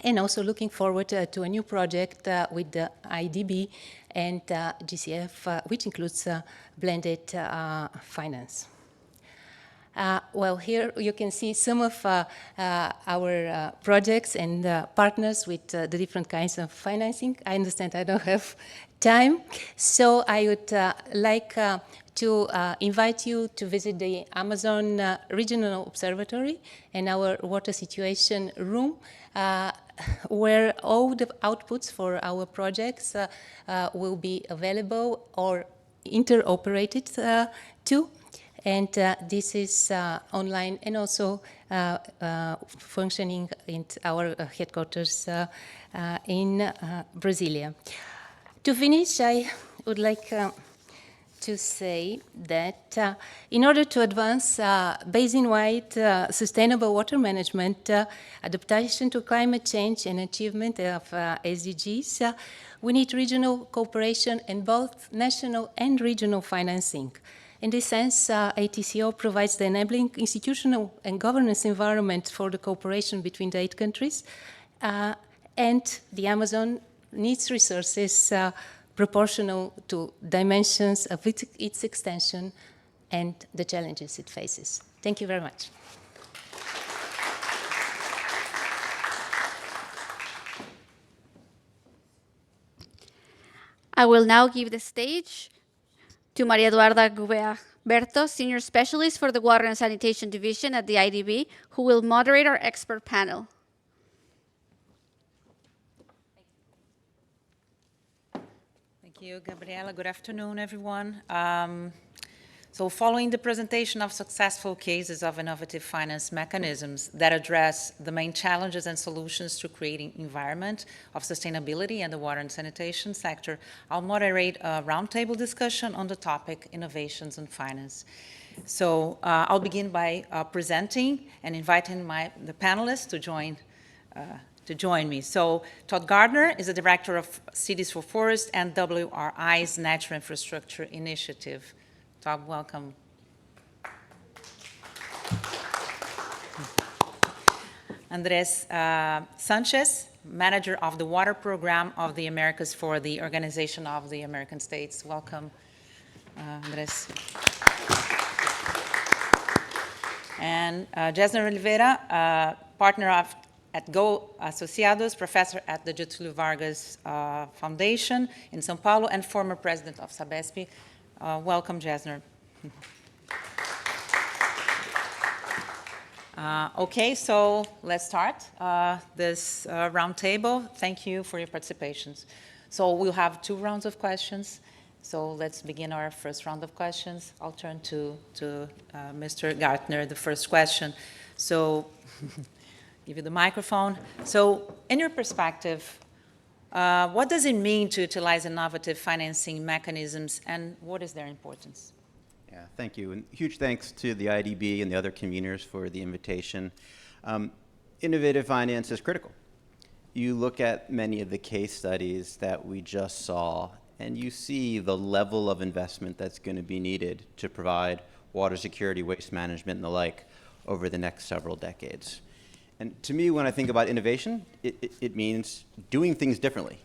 And also looking forward to a new project with the IDB and GCF, which includes blended finance. Well, here you can see some of our projects and partners with the different kinds of financing. I understand I don't have time, so I would like to invite you to visit the Amazon Regional Observatory and our water situation room, where all the outputs for our projects will be available or interoperated too. And this is online and also functioning in our headquarters in Brasilia. To finish, I would like to say that in order to advance basin-wide sustainable water management, adaptation to climate change and achievement of SDGs, we need regional cooperation in both national and regional financing. In this sense, ATCO provides the enabling institutional and governance environment for the cooperation between the 8 countries, and the Amazon needs resources proportional to dimensions of its extension and the challenges it faces. Thank you very much. I will now give the stage to Maria Eduarda Gubea Berto, Senior Specialist for the Water and Sanitation Division at the IDB, who will moderate our expert panel. Thank you, Gabriela. Good afternoon, everyone. So following the presentation of successful cases of innovative finance mechanisms that address the main challenges and solutions to creating environment of sustainability in the water and sanitation sector, I'll moderate a roundtable discussion on the topic innovations in finance. So I'll begin by presenting and inviting the panelists to join me. So Todd Gardner is the Director of Cities for Forest and WRI's Natural Infrastructure Initiative. Todd, welcome. Andres Sanchez, Manager of the Water Program of the Americas for the Organization of the American States. Welcome, Andres. And Jesner Oliveira, partner at Go Associados, professor at the Getúlio Vargas Foundation in São Paulo, and former president of Sabesp. Welcome, Jesner. Okay, so let's start this roundtable. Thank you for your participations. So we'll have 2 rounds of questions. So let's begin our first round of questions. I'll turn to Mr. Gartner, the first question. So give you the microphone. So in your perspective, what does it mean to utilize innovative financing mechanisms, and what is their importance? Yeah, thank you. And huge thanks to the IDB and the other conveners for the invitation. Innovative finance is critical. You look at many of the case studies that we just saw, and you see the level of investment that's going to be needed to provide water security, waste management, and the like over the next several decades. And to me, when I think about innovation, it means doing things differently,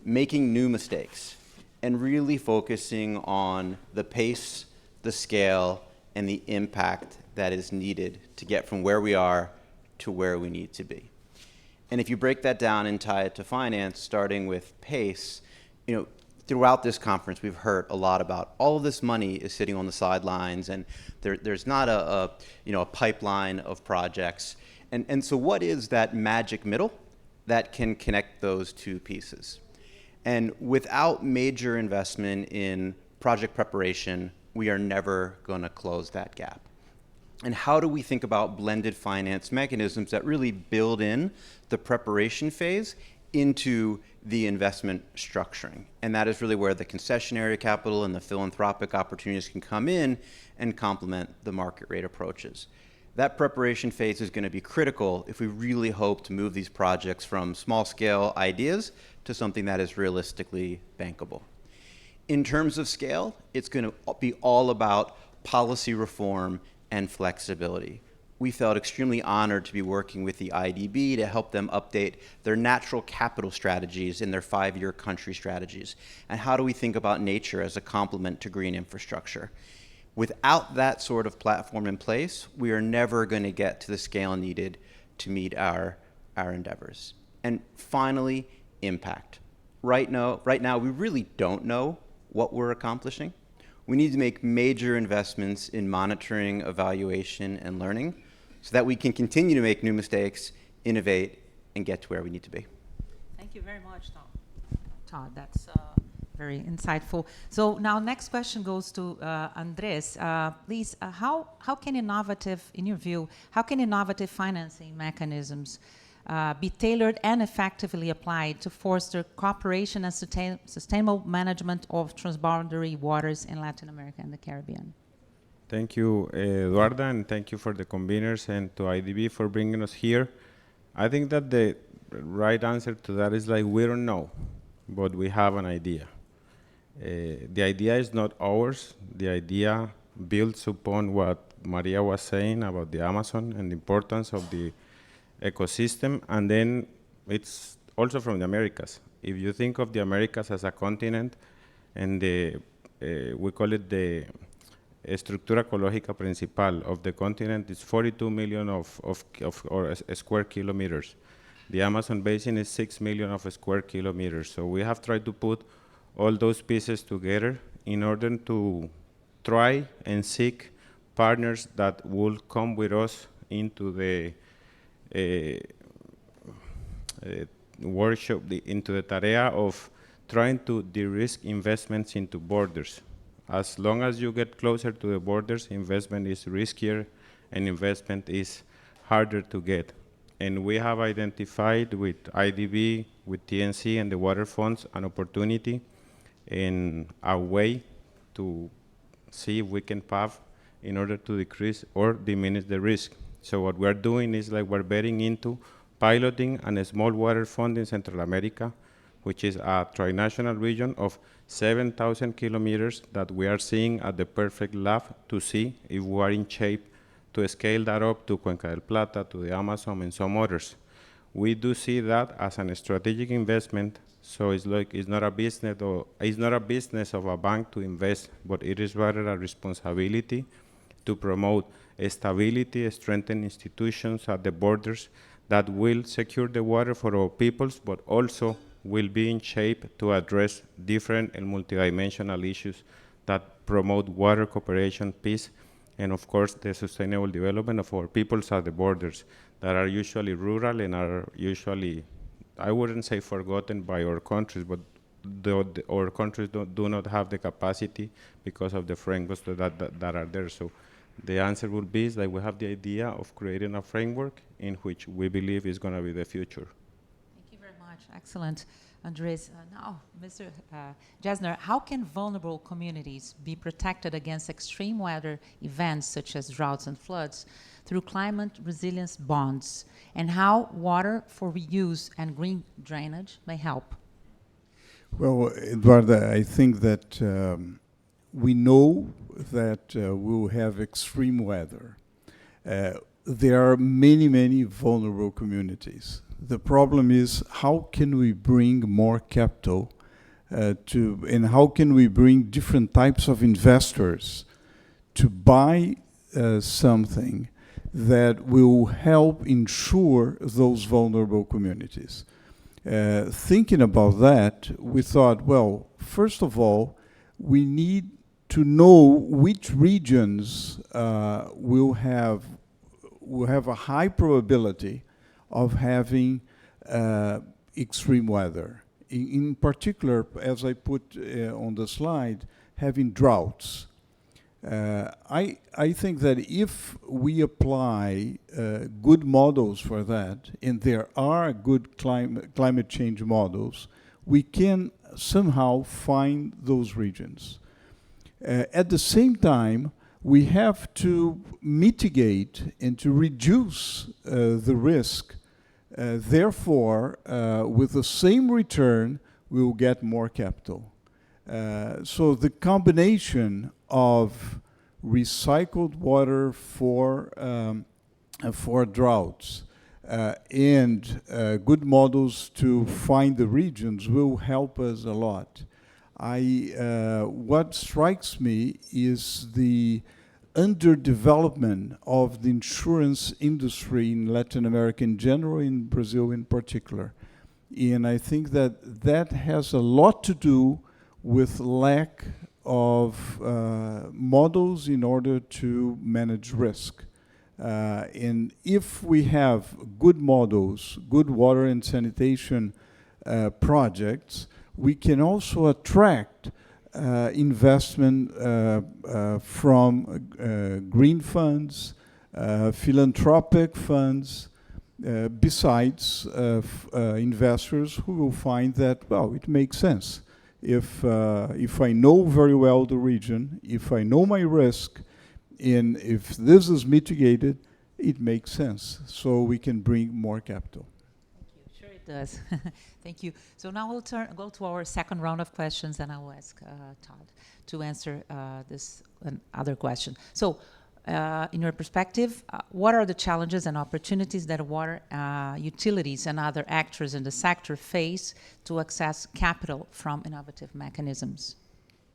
making new mistakes, and really focusing on the pace, the scale, and the impact that is needed to get from where we are to where we need to be. And if you break that down and tie it to finance, starting with pace, throughout this conference, we've heard a lot about all of this money is sitting on the sidelines, and there's not a pipeline of projects. And so what is that magic middle that can connect those two pieces? And without major investment in project preparation, we are never going to close that gap. And how do we think about blended finance mechanisms that really build in the preparation phase into the investment structuring? And that is really where the concessionary capital and the philanthropic opportunities can come in and complement the market rate approaches. That preparation phase is going to be critical if we really hope to move these projects from small-scale ideas to something that is realistically bankable. In terms of scale, it's going to be all about policy reform and flexibility. We felt extremely honored to be working with the IDB to help them update their natural capital strategies in their 5-year country strategies. And how do we think about nature as a complement to green infrastructure? Without that sort of platform in place, we are never going to get to the scale needed to meet our endeavors. And finally, impact. Right now, we really don't know what we're accomplishing. We need to make major investments in monitoring, evaluation, and learning so that we can continue to make new mistakes, innovate, and get to where we need to be. Thank you very much, Todd. That's very insightful. So now next question goes to Andres. Please, how can in your view, how can innovative financing mechanisms be tailored and effectively applied to foster cooperation and sustainable management of transboundary waters in Latin America and the Caribbean? Thank you, Eduarda, and thank you for the conveners and to IDB for bringing us here. I think that the right answer to that is we don't know, but we have an idea. The idea is not ours. The idea builds upon what Maria was saying about the Amazon and the importance of the ecosystem, and then it's also from the Americas. If you think of the Americas as a continent, and we call it the estructura ecológica principal of the continent, is 42 million or square kilometers. The Amazon basin is 6 million of square kilometers. So we have tried to put all those pieces together in order to try and seek partners that will come with us into the workshop, into the tarea of trying to de-risk investments into borders. As long as you get closer to the borders, investment is riskier and investment is harder to get. And we have identified with IDB, with TNC and the water funds an opportunity in a way to see if we can pave in order to decrease or diminish the risk. So what we're doing is we're betting into piloting a small water fund in Central America, which is a trinational region of 7,000 kilometers that we are seeing at the perfect lab to see if we are in shape to scale that up to Cuenca del Plata, to the Amazon, and some others. We do see that as a strategic investment. So it's not a business of a bank to invest, but it is rather a responsibility to promote stability, strengthen institutions at the borders that will secure the water for our peoples, but also will be in shape to address different and multidimensional issues that promote water cooperation, peace, and of course the sustainable development of our peoples at the borders that are usually rural and are usually, I wouldn't say forgotten by our countries, but our countries do not have the capacity because of the frameworks that are there. So the answer would be is that we have the idea of creating a framework in which we believe is going to be the future. Thank you very much. Excellent, Andres. Now, Mr. Jesner, how can vulnerable communities be protected against extreme weather events such as droughts and floods through climate resilience bonds, and how water for reuse and green drainage may help? Well, Eduarda, I think that we know that we'll have extreme weather. There are many, many vulnerable communities. The problem is how can we bring more capital and how can we bring different types of investors to buy something that will help ensure those vulnerable communities. Thinking about that, we thought, well, first of all, we need to know which regions will have a high probability of having extreme weather. In particular, as I put on the slide, having droughts. I think that if we apply good models for that, and there are good climate change models, we can somehow find those regions. At the same time, we have to mitigate and to reduce the risk. Therefore, with the same return, we will get more capital. So the combination of recycled water for droughts and good models to find the regions will help us a lot. What strikes me is the underdevelopment of the insurance industry in Latin America in general, in Brazil in particular. And I think that that has a lot to do with lack of models in order to manage risk. And if we have good models, good water and sanitation projects, we can also attract investment from green funds, philanthropic funds, besides investors who will find that, well, it makes sense. If I know very well the region, if I know my risk, and if this is mitigated, it makes sense. So we can bring more capital. Thank you. Sure it does. Thank you. So now we'll go to our second round of questions, and I will ask Todd to answer this other question. So in your perspective, what are the challenges and opportunities that water utilities and other actors in the sector face to access capital from innovative mechanisms?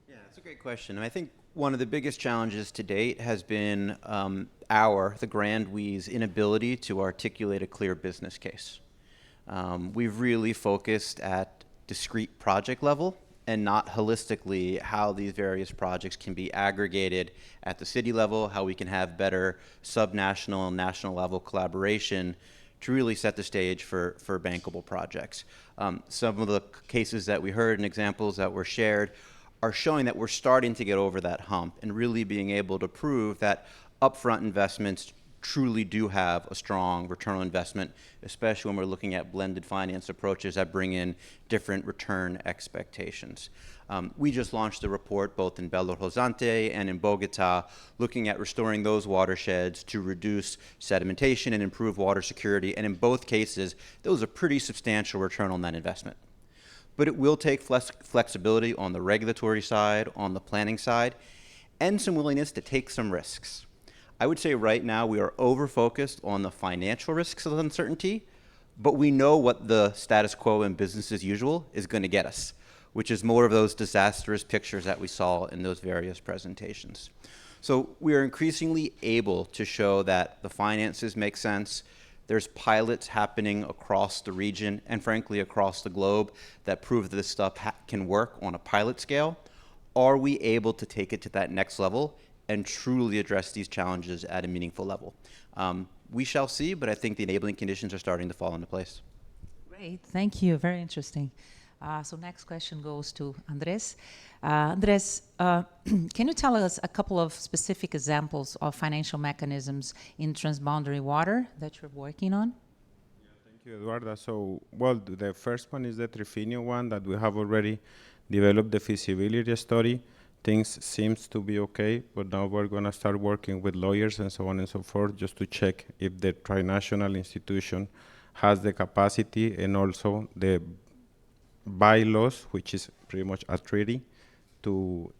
Yeah, that's a great question. And I think one of the biggest challenges to date has been the Grand We's inability to articulate a clear business case. We've really focused at discrete project level and not holistically how these various projects can be aggregated at the city level, how we can have better subnational and national level collaboration to really set the stage for bankable projects. Some of the cases that we heard and examples that were shared are showing that we're starting to get over that hump and really being able to prove that upfront investments truly do have a strong return on investment, especially when we're looking at blended finance approaches that bring in different return expectations. We just launched a report both in Belo Horizonte and in Bogota looking at restoring those watersheds to reduce sedimentation and improve water security. And in both cases, there was a pretty substantial return on that investment. But it will take flexibility on the regulatory side, on the planning side, and some willingness to take some risks. I would say right now we are over-focused on the financial risks of uncertainty, but we know what the status quo and business as usual is going to get us, which is more of those disastrous pictures that we saw in those various presentations. So we are increasingly able to show that the finances make sense. There's pilots happening across the region and frankly across the globe that prove that this stuff can work on a pilot scale. Are we able to take it to that next level and truly address these challenges at a meaningful level. We shall see, but I think the enabling conditions are starting to fall into place. Great, thank you, very interesting. So next question goes to Andres. Andres, can you tell us a couple of specific examples of financial mechanisms in transboundary water that you're working on? Thank you, Eduarda. So, well, the first one is the Trifinio one that we have already developed the feasibility study. Things seems to be okay, but now we're going to start working with lawyers and so on and so forth just to check if the trinational institution has the capacity and also the bylaws, which is pretty much a treaty, to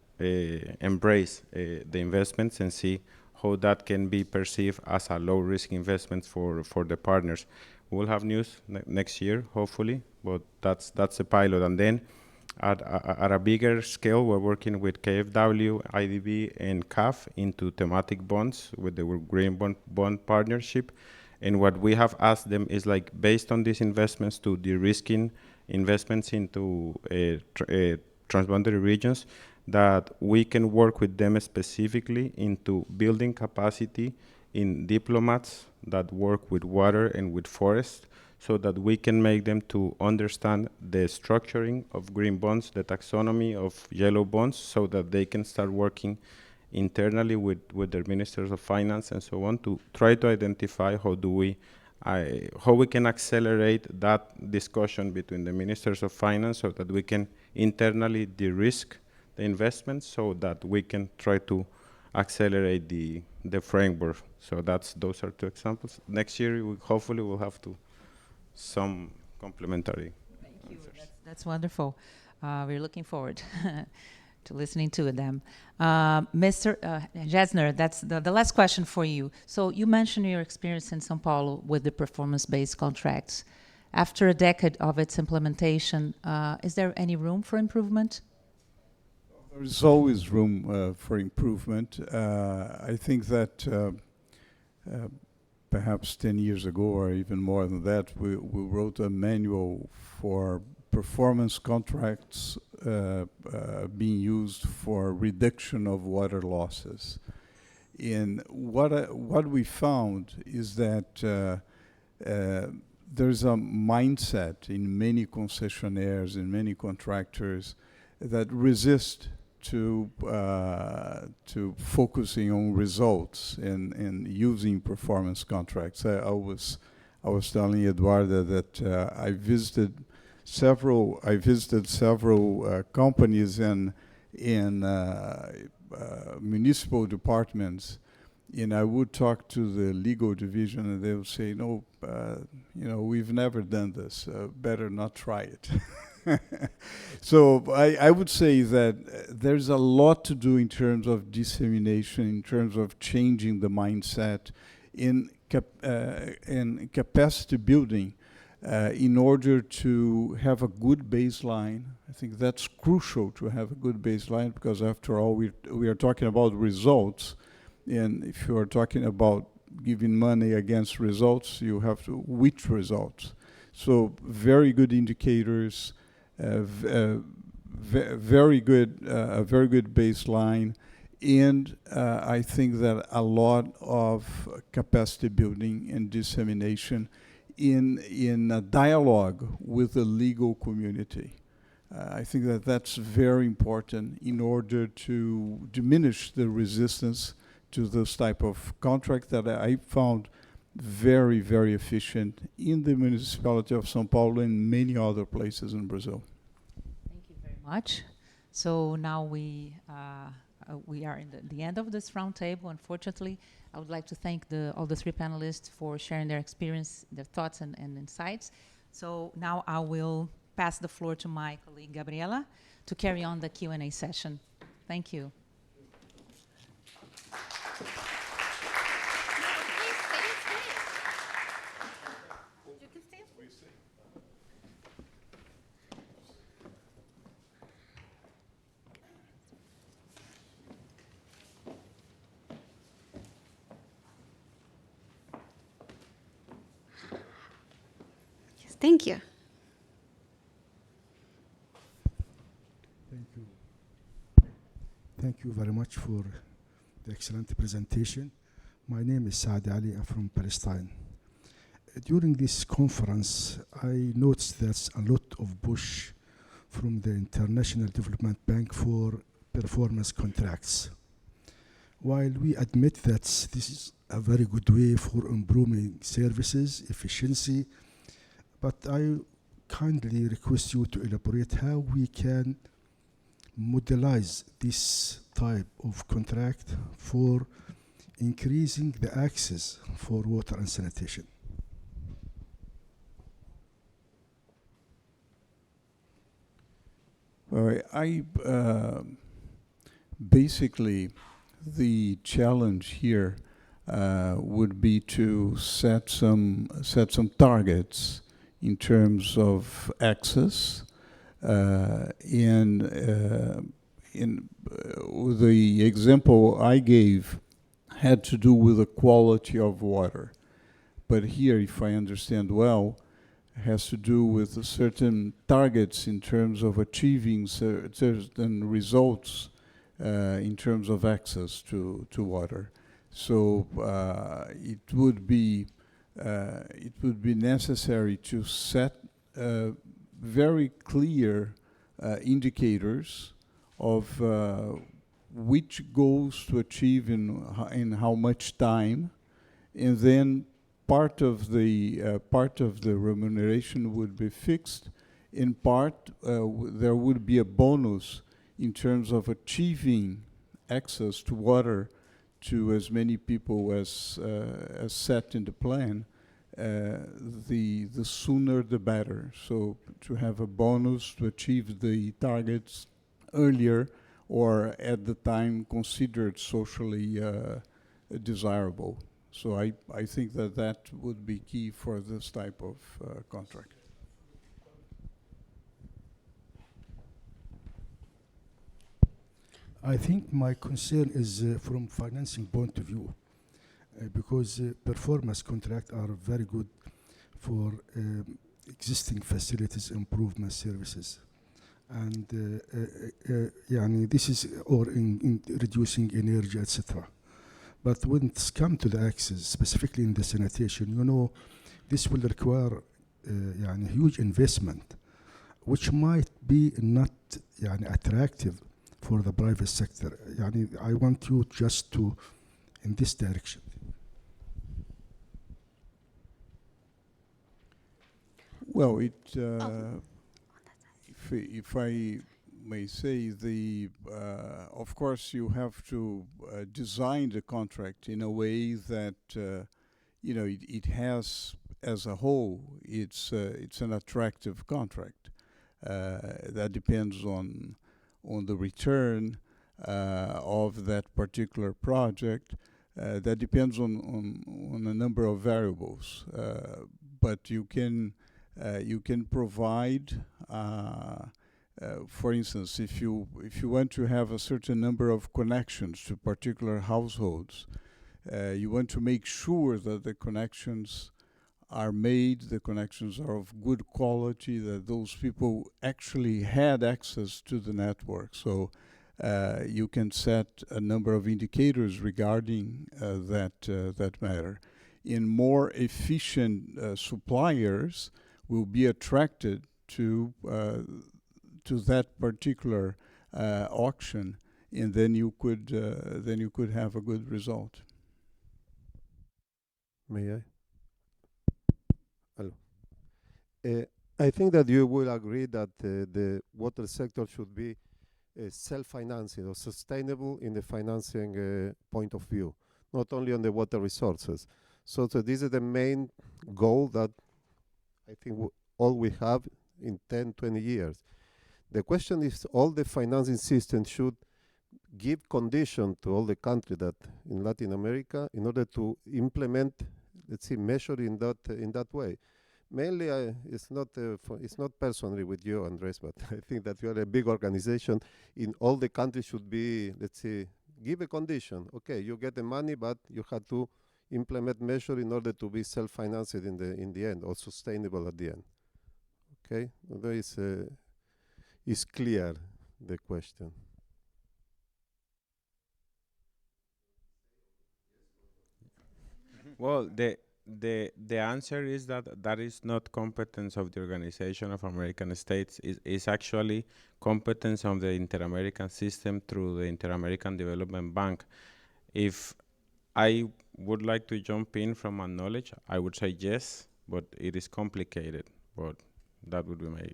embrace the investments and see how that can be perceived as a low-risk investment for the partners. We'll have news next year, hopefully, but that's the pilot. And then at a bigger scale, we're working with KfW, IDB, and CAF into thematic bonds with the Green Bond Partnership. And what we have asked them is, like, based on these investments, to de-risking investments into transboundary regions, that we can work with them specifically into building capacity in diplomats that work with water and with forest, so that we can make them to understand the structuring of green bonds, the taxonomy of yellow bonds, so that they can start working internally with their ministers of finance and so on to try to identify how we can accelerate that discussion between the ministers of finance, so that we can internally de-risk the investments, so that we can try to accelerate the framework. So those are two examples. Next year, hopefully we'll have some complementary answers. That's wonderful. We're looking forward to listening to them. Mr. Jesner, that's the last question for you. So you mentioned your experience in São Paulo with the performance-based contracts. After a decade of its implementation, is there any room for improvement? There's always room for improvement. I think that perhaps 10 years ago, or even more than that, we wrote a manual for performance contracts being used for reduction of water losses. And what we found is that there's a mindset in many concessionaires, in many contractors, that resist to focusing on results and using performance contracts. I was telling Eduarda that I visited several companies in municipal departments, and I would talk to the legal division, and they would say, "No, we've never done this. Better not try it." So I would say that there's a lot to do in terms of dissemination, in terms of changing the mindset, in capacity building, in order to have a good baseline. I think that's crucial, to have a good baseline, because after all, we are talking about results. And if you are talking about giving money against results, you have to, which results? So very good indicators, very good, a very good baseline, and I think that a lot of capacity building and dissemination in a dialogue with the legal community. I think that that's very important in order to diminish the resistance to this type of contract that I found very, very efficient in the municipality of São Paulo and many other places in Brazil. Thank you very much. So now we are in the end of this roundtable. Unfortunately, I would like to thank all the three panelists for sharing their experience, their thoughts and insights. So now I will pass the floor to my colleague Gabriela to carry on the Q&A session. Thank you. Thank you. Thank you very much for the excellent presentation. My name is Saad Ali. I'm from Palestine. During this conference, I noticed there's a lot of push from the International Development Bank for performance contracts. While we admit that this is a very good way for improving services, efficiency, but I kindly request you to elaborate how we can modelize this type of contract for increasing the access for water and sanitation. Basically, the challenge here would be to set some targets in terms of access. In the example I gave had to do with the quality of water, but here, if I understand well, has to do with certain targets in terms of achieving certain results in terms of access to water. So it would be necessary to set very clear indicators of which goals to achieve in how much time, and then part of the remuneration would be fixed. In part, there would be a bonus in terms of achieving access to water to as many people as set in the plan. The sooner the better. So to have a bonus to achieve the targets earlier or at the time considered socially desirable. So I think that would be key for this type of contract. I think my concern is from financing point of view, because performance contracts are very good for existing facilities improvement services. And this is, or in reducing energy, etc. But when it's come to the access, specifically in the sanitation, this will require huge investment, which might be not attractive for the private sector. I want you just to, in this direction. Well, if I may say, of course you have to design the contract in a way that it has, as a whole, it's an attractive contract. That depends on the return of that particular project. That depends on a number of variables, but you can provide. For instance, if you want to have a certain number of connections to particular households, you want to make sure that the connections are made, the connections are of good quality, that those people actually had access to the network. So you can set a number of indicators regarding that matter. In more efficient suppliers will be attracted to that particular auction, and then you could have a good result. May I? Hello. I think that you will agree that the water sector should be self-financing or sustainable in the financing point of view, not only on the water resources. So this is the main goal that I think all we have in 10, 20 years. The question is, all the financing system should give condition to all the countries that in Latin America in order to implement, let's see, measure in that way. Mainly, it's not personally with you, Andres, but I think that you are a big organization. In all the countries should be, let's see, give a condition. Okay, you get the money, but you have to implement measure in order to be self-financed in the end, or sustainable at the end. Okay, there is clear the question. Well, the answer is that that is not competence of the Organization of American States. Is actually competence of the Inter-American system through the Inter-American Development Bank. If I would like to jump in from my knowledge, I would say yes, but it is complicated. But that would be my.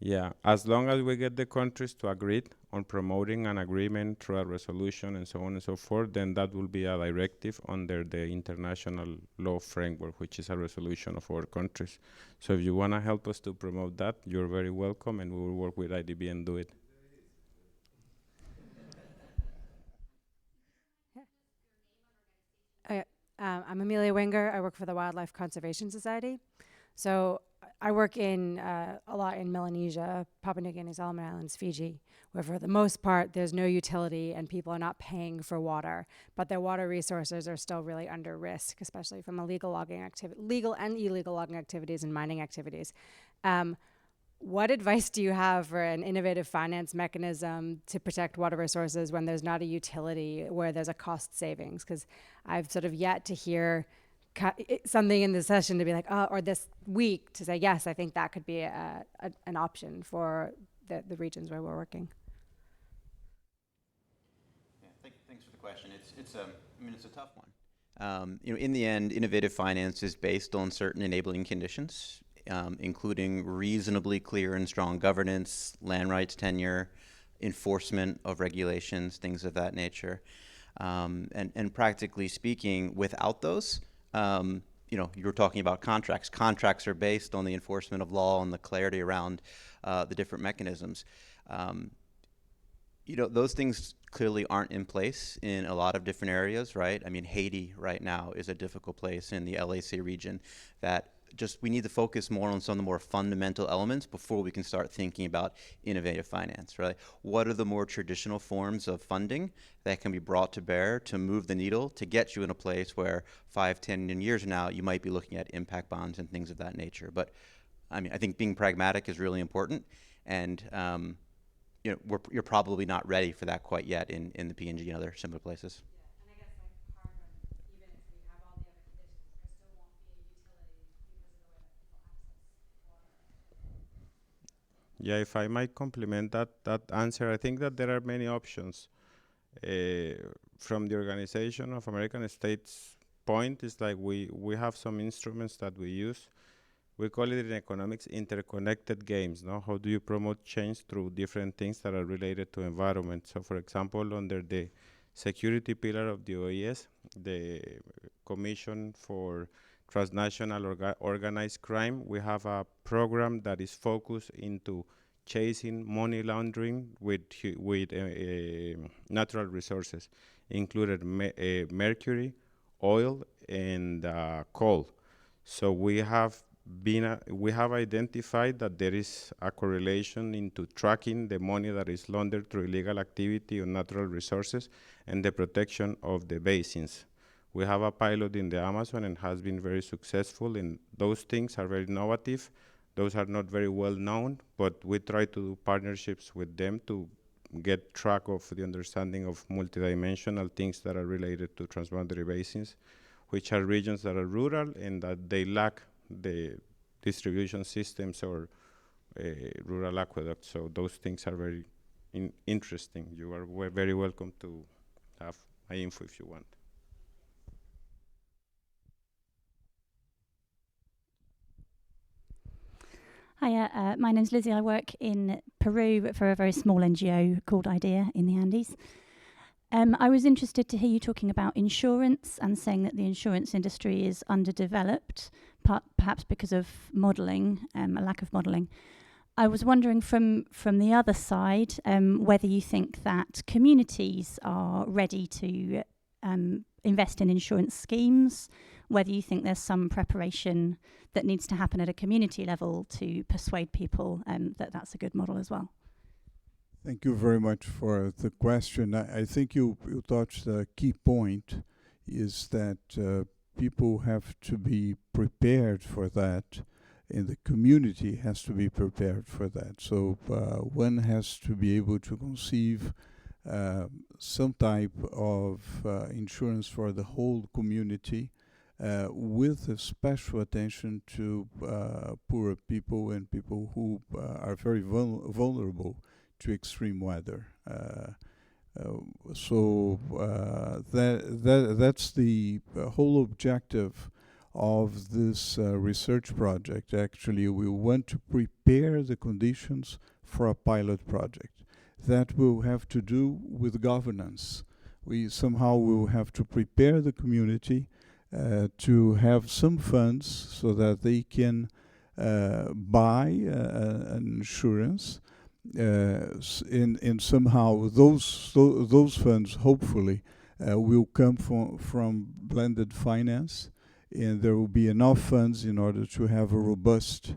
Yeah, as long as we get the countries to agree on promoting an agreement through a resolution and so on and so forth, then that will be a directive under the international law framework, which is a resolution of our countries. So if you want to help us to promote that, you're very welcome, and we will work with IDB and do it. I'm Amelia Wenger. I work for the Wildlife Conservation Society. So I work in a lot in Melanesia, Papua New Guinea, Solomon Islands, Fiji, where for the most part there's no utility and people are not paying for water, but their water resources are still really under risk, especially from illegal logging activity, legal and illegal logging activities and mining activities. What advice do you have for an innovative finance mechanism to protect water resources when there's not a utility where there's a cost savings? Because I've sort of yet to hear something in the session to be like, oh, or this week to say, yes, I think that could be an option for the regions where we're working. Yeah, thanks for the question. It's a tough one. In the end, innovative finance is based on certain enabling conditions, including reasonably clear and strong governance, land rights tenure, enforcement of regulations, things of that nature. And practically speaking, without those, you were talking about contracts. Contracts are based on the enforcement of law and the clarity around the different mechanisms. Those things clearly aren't in place in a lot of different areas, right? I mean, Haiti right now is a difficult place in the LAC region that we need to focus more on some of the more fundamental elements before we can start thinking about innovative finance, right? What are the more traditional forms of funding that can be brought to bear to move the needle to get you in a place where 5, 10 years from now, you might be looking at impact bonds and things of that nature. But I mean, I think being pragmatic is really important, and you're probably not ready for that quite yet in the PNG and other similar places. Yeah, if I might complement that answer, I think that there are many options. From the Organization of American States point, is like we have some instruments that we use. We call it in economics interconnected games. No? How do you promote change through different things that are related to environment? So for example, under the security pillar of the OES, the Commission for Transnational Organized Crime, we have a program that is focused into chasing money laundering with natural resources, included mercury, oil, and coal. So we have identified that there is a correlation into tracking the money that is laundered through illegal activity on natural resources and the protection of the basins. We have a pilot in the Amazon and has been very successful, and those things are very innovative. Those are not very well known, but we try to do partnerships with them to get track of the understanding of multidimensional things that are related to transboundary basins, which are regions that are rural and that they lack the distribution systems or rural aqueducts. So those things are very interesting. You are very welcome to have my info if you want. Hi, my name's Lizzie. I work in Peru for a very small NGO called IDEA in the Andes. I was interested to hear you talking about insurance and saying that the insurance industry is underdeveloped, perhaps because of modelling, a lack of modelling. I was wondering from the other side whether you think that communities are ready to invest in insurance schemes, whether you think there's some preparation that needs to happen at a community level to persuade people that that's a good model as well. Thank you very much for the question. I think you touched a key point, is that people have to be prepared for that, and the community has to be prepared for that. So one has to be able to conceive some type of insurance for the whole community, with a special attention to poorer people and people who are very vulnerable to extreme weather. That's the whole objective of this research project. Actually, we want to prepare the conditions for a pilot project that will have to do with governance. We somehow will have to prepare the community to have some funds so that they can buy an insurance, and somehow those funds hopefully will come from blended finance, and there will be enough funds in order to have a robust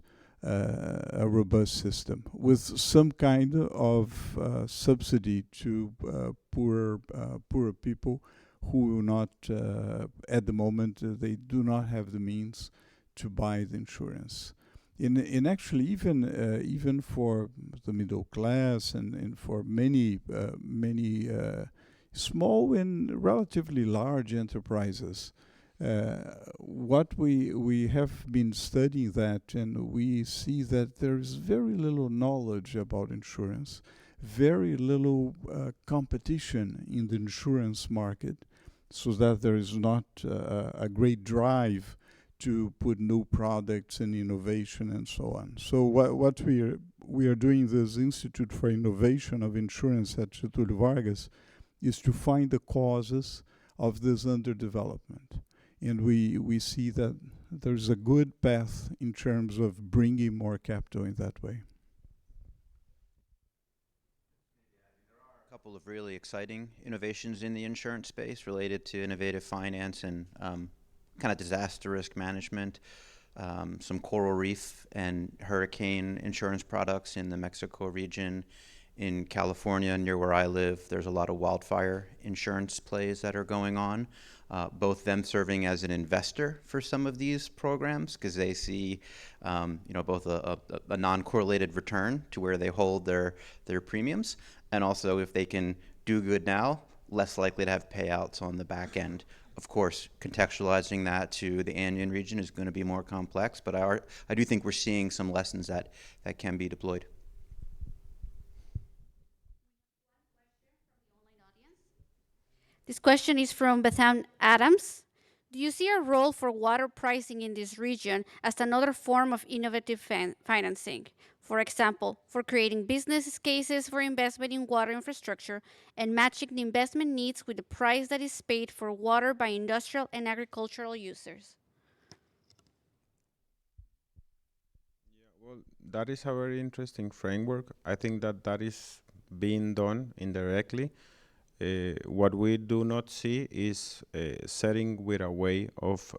system with some kind of subsidy to poorer people who will not, at the moment, they do not have the means to buy the insurance. In actually, even for the middle class and for many small and relatively large enterprises, what we have been studying that, and we see that there is very little knowledge about insurance, very little competition in the insurance market, so that there is not a great drive to put new products and innovation and so on. So what we are doing, this Institute for Innovation of Insurance at Getúlio Vargas, is to find the causes of this underdevelopment. And we see that there's a good path in terms of bringing more capital in that way. A couple of really exciting innovations in the insurance space related to innovative finance and kind of disaster risk management, some coral reef and hurricane insurance products in the Mexico region. In California, near where I live, there's a lot of wildfire insurance plays that are going on. Both them serving as an investor for some of these programs, because they see, both a non-correlated return to where they hold their premiums, and also if they can do good now, less likely to have payouts on the back end. Of course, contextualizing that to the Andean region is going to be more complex, but I do think we're seeing some lessons that can be deployed. This question is from Bethan Adams. Do you see a role for water pricing in this region as another form of innovative financing? For example, for creating business cases for investment in water infrastructure and matching the investment needs with the price that is paid for water by industrial and agricultural users? Well, that is a very interesting framework. I think that is being done indirectly. What we do not see is setting with a way of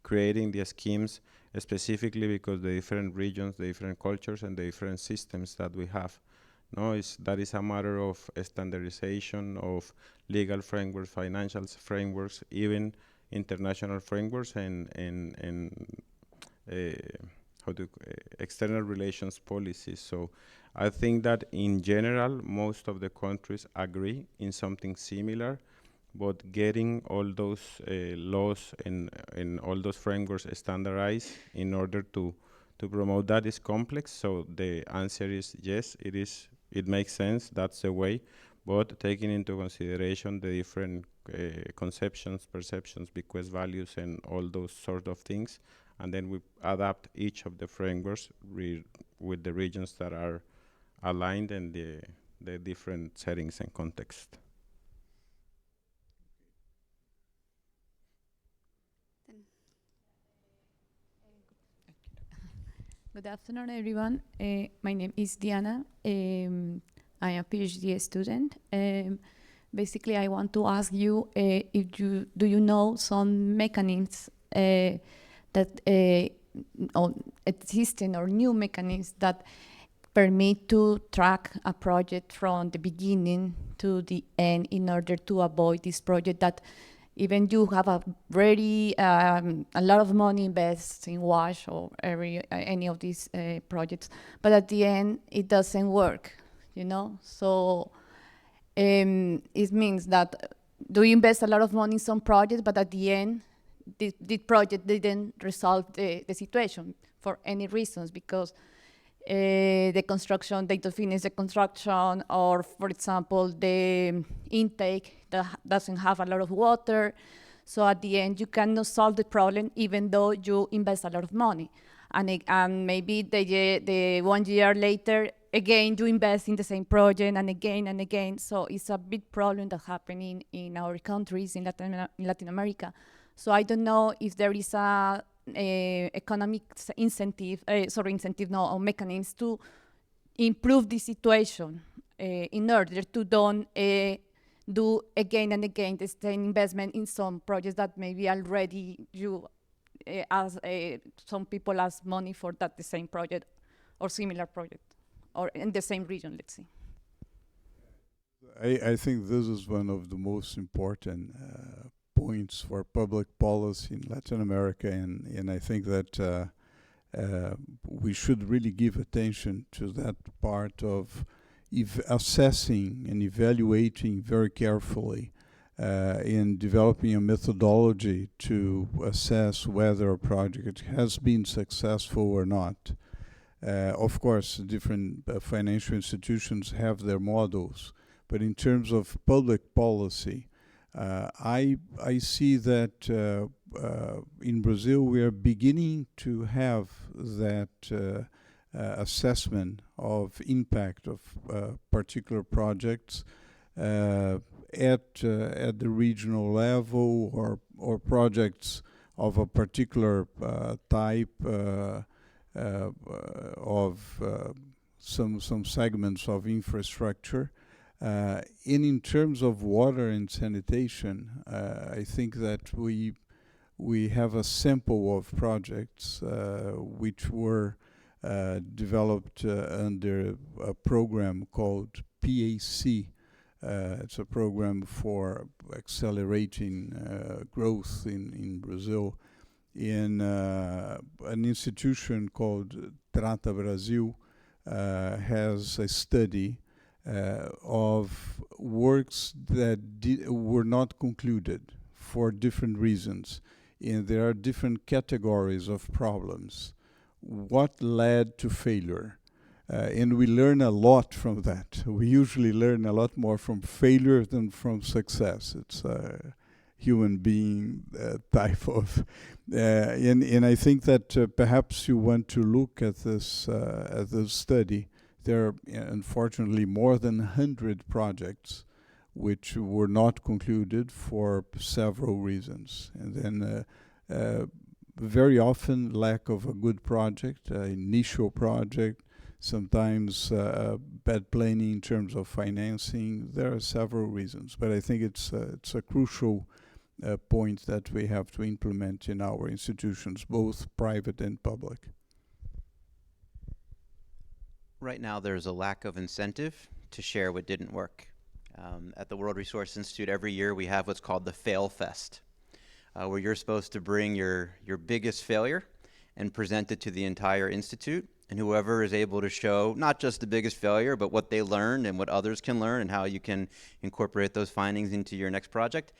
creating the schemes specifically because the different regions, the different cultures, and the different systems that we have. That is a matter of standardization of legal frameworks, financial frameworks, even international frameworks, and external relations policies. So I think that in general, most of the countries agree in something similar, but getting all those laws and all those frameworks standardized in order to promote that is complex. So the answer is yes, it makes sense, that's the way, but taking into consideration the different conceptions, perceptions, bequest values, and all those sort of things, and then we adapt each of the frameworks with the regions that are aligned and the different settings and context. Good afternoon, everyone. My name is Diana. I'm a PhD student. Basically, I want to ask you if do you know some mechanisms that existing or new mechanisms that permit to track a project from the beginning to the end in order to avoid this project that even you have a lot of money invested in WASH or any of these projects, but at the end it doesn't work, So it means that do you invest a lot of money in some projects, but at the end, the project didn't resolve the situation for any reasons, because the construction, they don't finish the construction, or for example, the intake that doesn't have a lot of water. So at the end, you cannot solve the problem even though you invest a lot of money. And maybe the 1 year later, again, you invest in the same project and again and again. So it's a big problem that's happening in our countries in Latin America. So I don't know if there is a economic incentive, or mechanisms to improve the situation in order to don't do again and again the same investment in some projects that maybe already you some people ask money for that the same project or similar project or in the same region, let's say. I think this is one of the most important points for public policy in Latin America, and I think that we should really give attention to that part of assessing and evaluating very carefully in developing a methodology to assess whether a project has been successful or not. Of course, different financial institutions have their models, but in terms of public policy, I see that in Brazil we are beginning to have that assessment of impact of particular projects at the regional level, or projects of a particular type of some segments of infrastructure. And in terms of water and sanitation, I think that we have a sample of projects which were developed under a program called PAC. It's a program for accelerating growth in Brazil. In an institution called Trata Brasil has a study of works that were not concluded for different reasons. And there are different categories of problems. What led to failure? And we learn a lot from that. We usually learn a lot more from failure than from success. It's a human being type of... and I think that perhaps you want to look at this study. There are, unfortunately, more than 100 projects which were not concluded for several reasons. And then very often lack of a good project, initial project, sometimes bad planning in terms of financing. There are several reasons, but I think it's a crucial point that we have to implement in our institutions, both private and public. Right now, there's a lack of incentive to share what didn't work. At the World Resource Institute, every year we have what's called the Fail Fest, where you're supposed to bring your biggest failure and present it to the entire institute. And whoever is able to show not just the biggest failure, but what they learned and what others can learn and how you can incorporate those findings into your next project,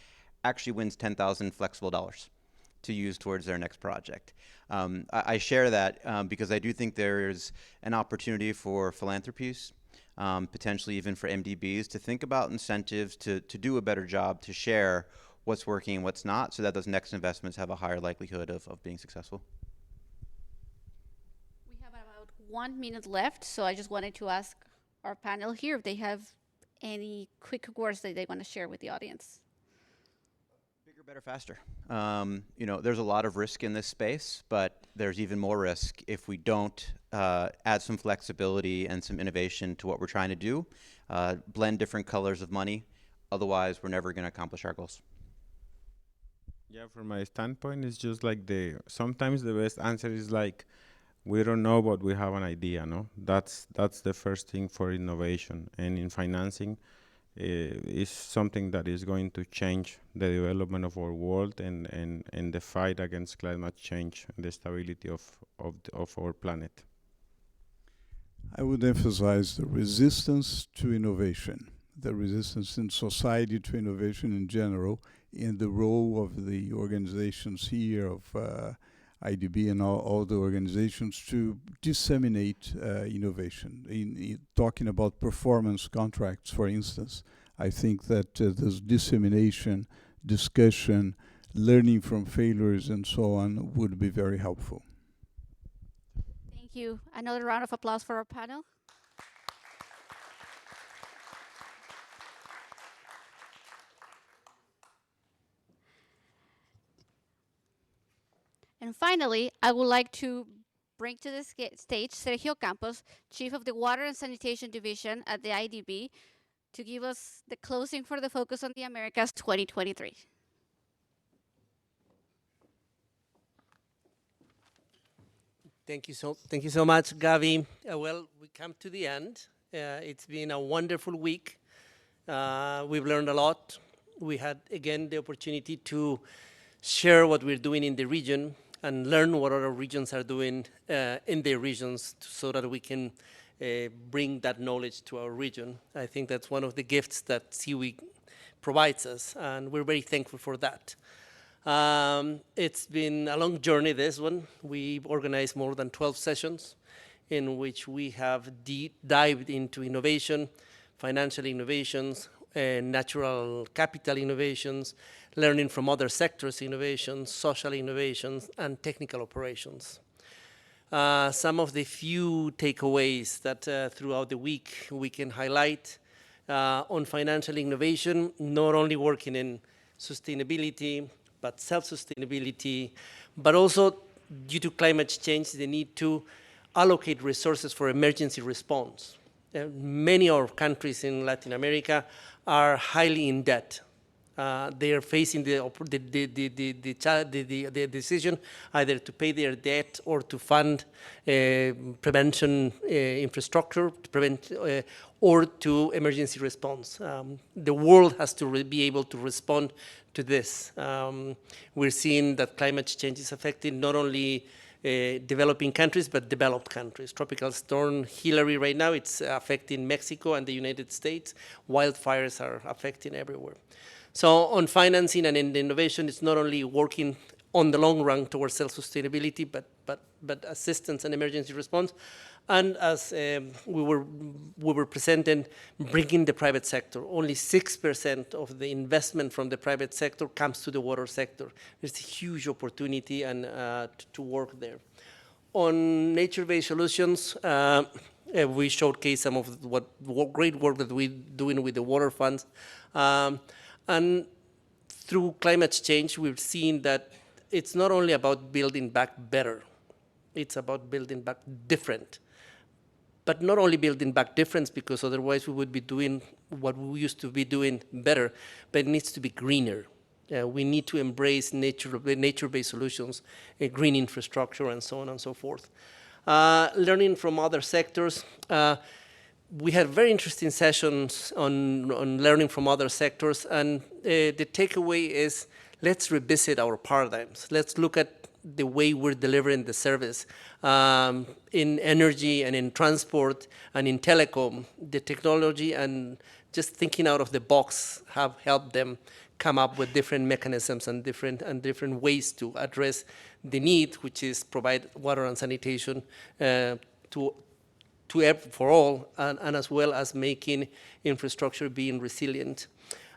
actually wins 10,000 flexible dollars to use towards their next project. I share that because I do think there is an opportunity for philanthropies, potentially even for MDBs, to think about incentives to do a better job, to share what's working and what's not, so that those next investments have a higher likelihood of being successful. We have about 1 minute left, so I just wanted to ask our panel here if they have any quick words that they want to share with the audience. Bigger, better, faster. There's a lot of risk in this space, but there's even more risk if we don't add some flexibility and some innovation to what we're trying to do, blend different colors of money. Otherwise, we're never going to accomplish our goals. Yeah, from my standpoint, it's just like sometimes the best answer is like, we don't know, but we have an idea, no? That's the first thing for innovation. And in financing, is something that is going to change the development of our world and the fight against climate change and the stability of our planet. I would emphasize the resistance to innovation. the resistance in society to innovation in general, and the role of the organizations here, of IDB and all the organizations, to disseminate innovation. In talking about performance contracts, for instance, I think that this dissemination, discussion, learning from failures, and so on would be very helpful. Thank you. Another round of applause for our panel. And finally, I would like to bring to the stage Sergio Campos, Chief of the Water and Sanitation Division at the IDB, to give us the closing for the Focus on the Americas 2023. Thank you so much, Gavi. Well, we come to the end. It's been a wonderful week. We've learned a lot. We had, again, the opportunity to share what we're doing in the region and learn what other regions are doing in their regions so that we can bring that knowledge to our region. I think that's one of the gifts that CIWI provides us, and we're very thankful for that. It's been a long journey, this one. We've organized more than 12 sessions in which we have dived into innovation, financial innovations, natural capital innovations, learning from other sectors innovations, social innovations, and technical operations. Some of the few takeaways that throughout the week we can highlight on financial innovation, not only working in sustainability, but self-sustainability, but also due to climate change, the need to allocate resources for emergency response. Many of our countries in Latin America are highly in debt. They are facing the decision either to pay their debt or to fund prevention infrastructure, to prevent or to emergency response. The world has to be able to respond to this. We're seeing that climate change is affecting not only developing countries, but developed countries. Tropical storm Hillary right now, it's affecting Mexico and the United States. Wildfires are affecting everywhere. So on financing and in innovation, it's not only working on the long run towards self-sustainability, but assistance and emergency response. And as we were presenting, bringing the private sector. Only 6% of the investment from the private sector comes to the water sector. There's a huge opportunity and to work there. On nature-based solutions, we showcase some of what great work that we're doing with the water funds. And through climate change, we've seen that it's not only about building back better, it's about building back different. But not only building back difference, because otherwise we would be doing what we used to be doing better, but it needs to be greener. We need to embrace nature-based solutions, green infrastructure, and so on and so forth. Learning from other sectors. We had very interesting sessions on learning from other sectors, and the takeaway is let's revisit our paradigms. Let's look at the way we're delivering the service. In energy and in transport and in telecom, the technology and just thinking out of the box have helped them come up with different mechanisms and different ways to address the need, which is provide water and sanitation for all, and as well as making infrastructure being resilient.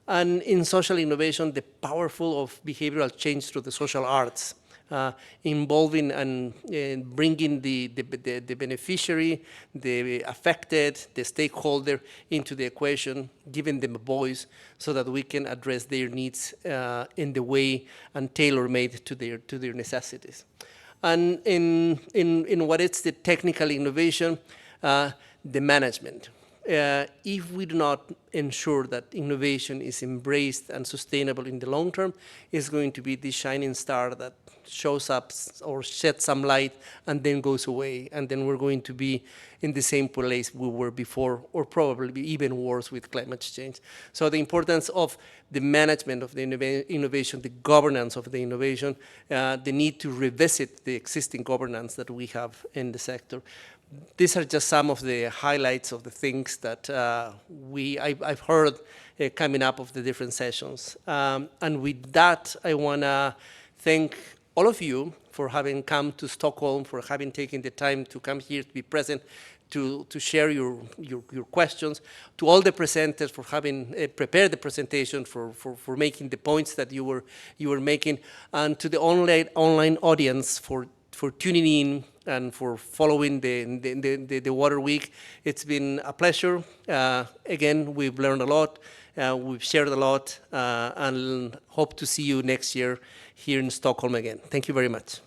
And in social innovation, the powerful of behavioral change through the social arts. Involving and bringing the beneficiary, the affected, the stakeholder into the equation, giving them a voice so that we can address their needs in the way and tailor-made to their necessities. And in what is the technical innovation, the management. If we do not ensure that innovation is embraced and sustainable in the long term, it's going to be the shining star that shows up or sheds some light and then goes away, and then we're going to be in the same place we were before, or probably even worse with climate change. So the importance of the management of the innovation, the governance of the innovation, the need to revisit the existing governance that we have in the sector, these are just some of the highlights of the things that I've heard coming up of the different sessions. And with that, I want to thank all of you for having come to Stockholm, for having taken the time to come here to be present, to share your questions, to all the presenters for having prepared the presentation, for making the points that you were making, and to the online audience for tuning in and for following the Water Week. It's been a pleasure. Again, we've learned a lot, we've shared a lot, and hope to see you next year here in Stockholm again. Thank you very much.